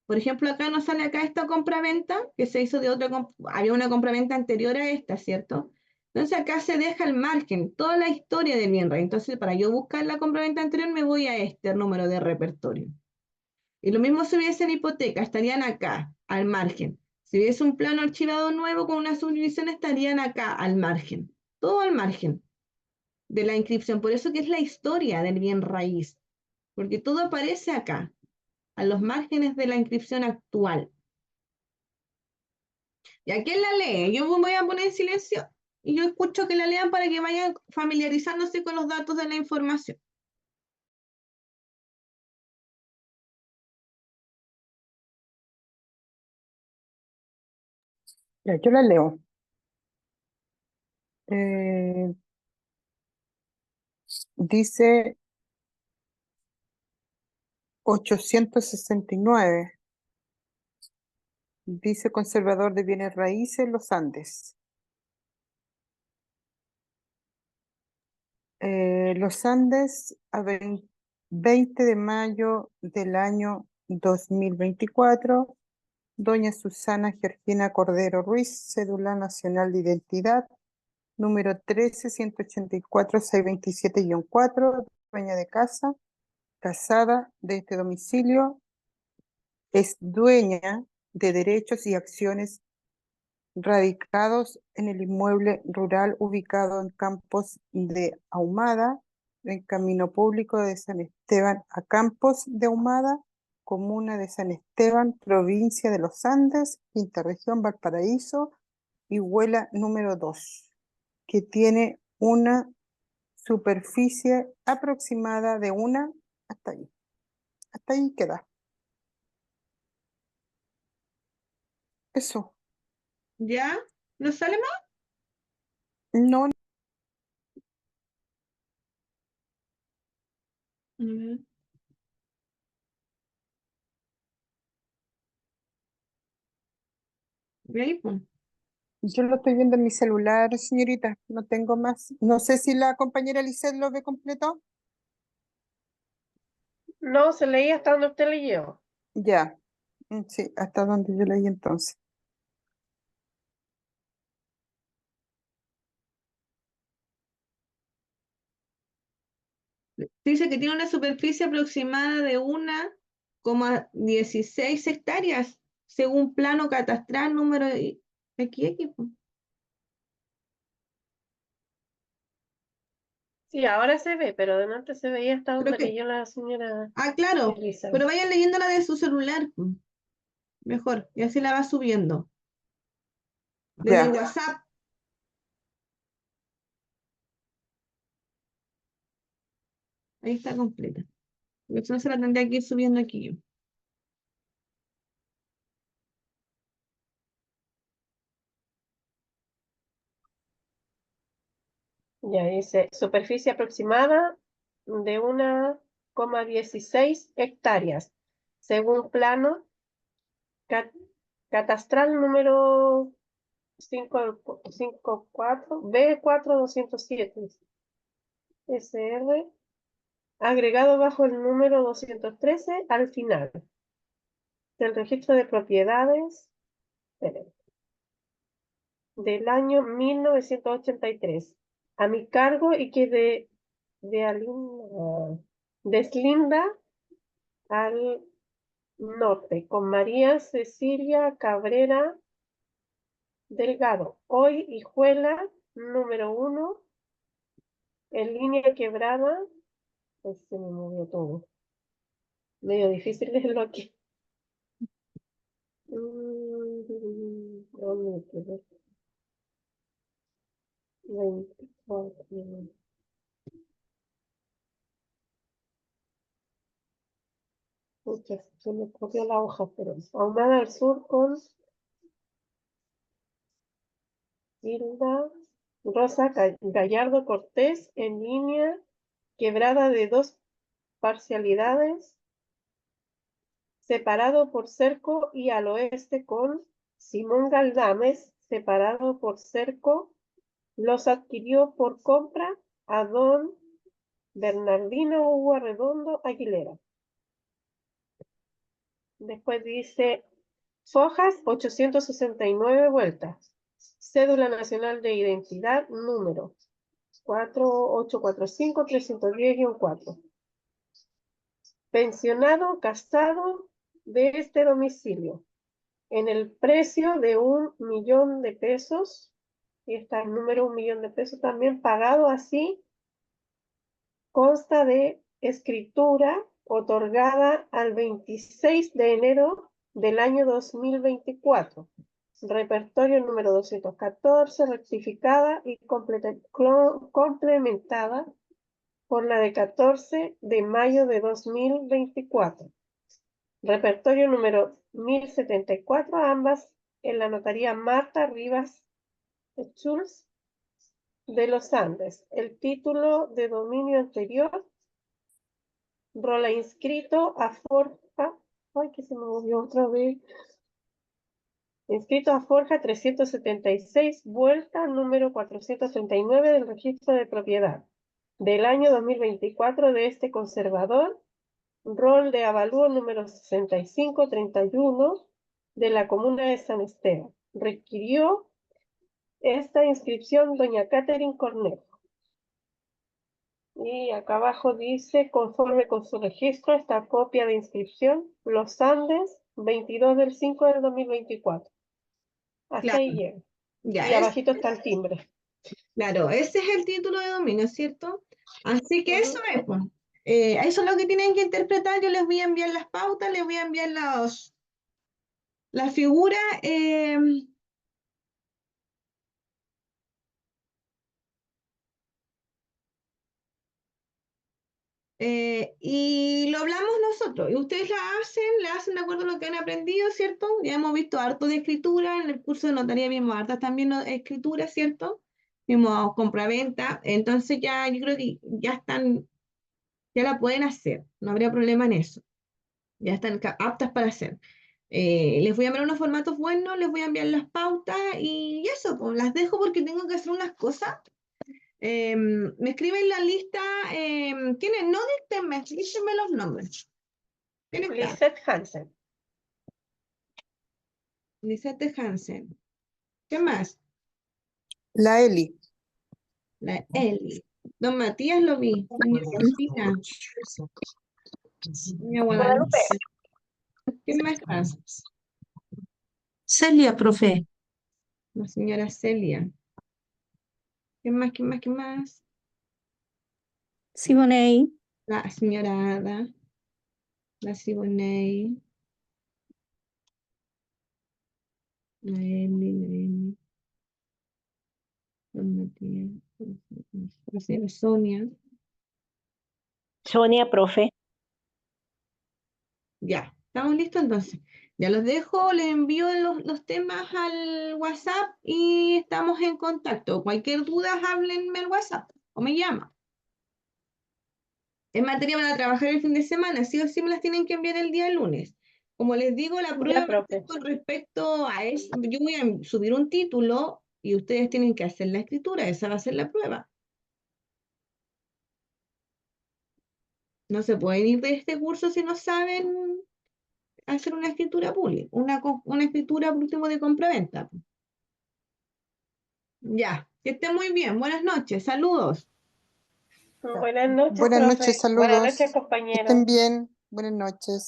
Por ejemplo, acá nos sale acá esta compraventa que se hizo de había una compraventa anterior a esta, ¿cierto? Entonces acá se deja al margen toda la historia del bien raíz. Entonces, para yo buscar la compraventa anterior, me voy a este número de repertorio. Y lo mismo si hubiese en hipoteca, estarían acá, al margen. Si hubiese un plano archivado nuevo con una subdivisión, estarían acá, al margen. Todo al margen de la inscripción. Por eso que es la historia del bien raíz. Porque todo aparece acá, a los márgenes de la inscripción actual. ¿Y a quién la lee? Yo me voy a poner en silencio y yo escucho que la lean para que vayan familiarizándose con los datos de la información. ya, yo la leo. Eh, dice 869, dice conservador de bienes raíces, Los Andes. Los Andes, a 20 de mayo del año 2024, doña Susana Georgina Cordero Ruiz, cédula nacional de identidad, número 13-184-627-4, dueña de casa, casada de este domicilio, es dueña de derechos y acciones radicados en el inmueble rural ubicado en Campos de Ahumada, en Camino Público de San Esteban a Campos de Ahumada, comuna de San Esteban, provincia de Los Andes, quinta región, Valparaíso, y Huela número 2, que tiene una superficie aproximada de hasta ahí queda. Eso, ¿Ya? ¿No sale más? no, Ujú. ¿Ve ahí, pues? yo lo estoy viendo en mi celular, señorita, no tengo más. No sé si la compañera Lisset lo ve completo. No, se leía hasta donde usted leyó. Ya, sí, hasta donde yo leí entonces. Dice que tiene una superficie aproximada de 1,16 hectáreas, según plano catastral número XX. Po. Sí, ahora se ve, pero de antes se veía hasta Creo donde que, leyó la señora claro, Elizabeth. pero vayan leyendo la de su celular, po. Mejor, y así la va subiendo. Desde el Ya. WhatsApp, ahí está completa. Porque si no se la tendría que ir subiendo aquí yo. Ya dice, superficie aproximada de 1,16 hectáreas, según plano cat- catastral número 54 B4207 SR, agregado bajo el número 213 al final del registro de propiedades espere, del año 1983, a mi cargo y que deslinda al norte con María Cecilia Cabrera Delgado, hoy Hijuela número 1, en línea quebrada. Pues se me movió todo. Medio difícil leerlo aquí. ¿Dónde quedó? 24. Pucha, se me copió la hoja, pero Ahumada al sur con Hilda Rosa Gallardo Cortés en línea quebrada de dos parcialidades, separado por cerco, y al oeste con Simón Galdames, separado por cerco. Los adquirió por compra a don Bernardino Hugo Redondo Aguilera. Después dice Fojas 869 vueltas. Cédula nacional de identidad número 4845-310-4. Pensionado casado de este domicilio en el precio de 1.000.000 de pesos. Y está el número 1.000.000 de pesos también pagado así. Consta de escritura otorgada al 26 de enero del año 2024. Repertorio número 214, rectificada y complementada por la de 14 de mayo de 2024. Repertorio número 1074, ambas en la notaría Marta Rivas Schulz de los Andes. El título de dominio anterior, rola inscrito a Forja, ay, que se me movió otra vez. Inscrito a Forja 376, vuelta número 439 del registro de propiedad del año 2024 de este conservador, rol de avalúo número 6531 de la comuna de San Esteban. Requirió esta inscripción doña Catherine Cornejo. Y acá abajo dice, conforme con su registro, esta copia de inscripción, Los Andes, 22 del 5 del 2024. Hasta Claro, ahí llega. ya Y abajito está el timbre. claro, ese es el título de dominio, ¿cierto? Así que eso Ujú. es, pues. Eso es lo que tienen que interpretar. Yo les voy a enviar las pautas, les voy a enviar las figuras. Y lo hablamos nosotros. Y ustedes la hacen de acuerdo a lo que han aprendido, ¿cierto? Ya hemos visto harto de escritura, en el curso de notaría vimos hartas también escritura, ¿cierto? Vimos compra-venta. Entonces ya yo creo que ya están, ya la pueden hacer. No habría problema en eso. Ya están aptas para hacer. Les voy a enviar unos formatos buenos, les voy a enviar las pautas y eso, pues las dejo porque tengo que hacer unas cosas. Me escriben la lista. ¿Quién es? No, díganme los nombres. ¿Quién está? Lisette Hansen. Lisette Hansen. ¿Qué más? La Eli. La Eli. Don Matías lo vi. Doña Cristina. Doña Guadalupe. Guadalupe. ¿Quién más está? Celia, profe. La señora Celia. ¿Quién más? ¿Quién más? ¿Quién más? Siboney. La señora Ada. La Siboney. La Eli. Don Matías. La señora Sonia. Sonia, profe. Ya, estamos listos entonces. Ya los dejo, les envío los temas al WhatsApp y estamos en contacto. Cualquier duda, háblenme al WhatsApp o me llaman. En materia van a trabajar el fin de semana, sí o sí me las tienen que enviar el día lunes. Como les digo, la prueba va a ser profe. con respecto a eso. Yo voy a subir un título y ustedes tienen que hacer la escritura, esa va a ser la prueba. No se pueden ir de este curso si no saben hacer una escritura pública, una escritura por último de compraventa. Ya, que estén muy bien. Buenas noches, saludos. Buenas noches, Buenas profe. noches, Buenas saludos. noches, Que compañeros. estén bien. Buenas noches.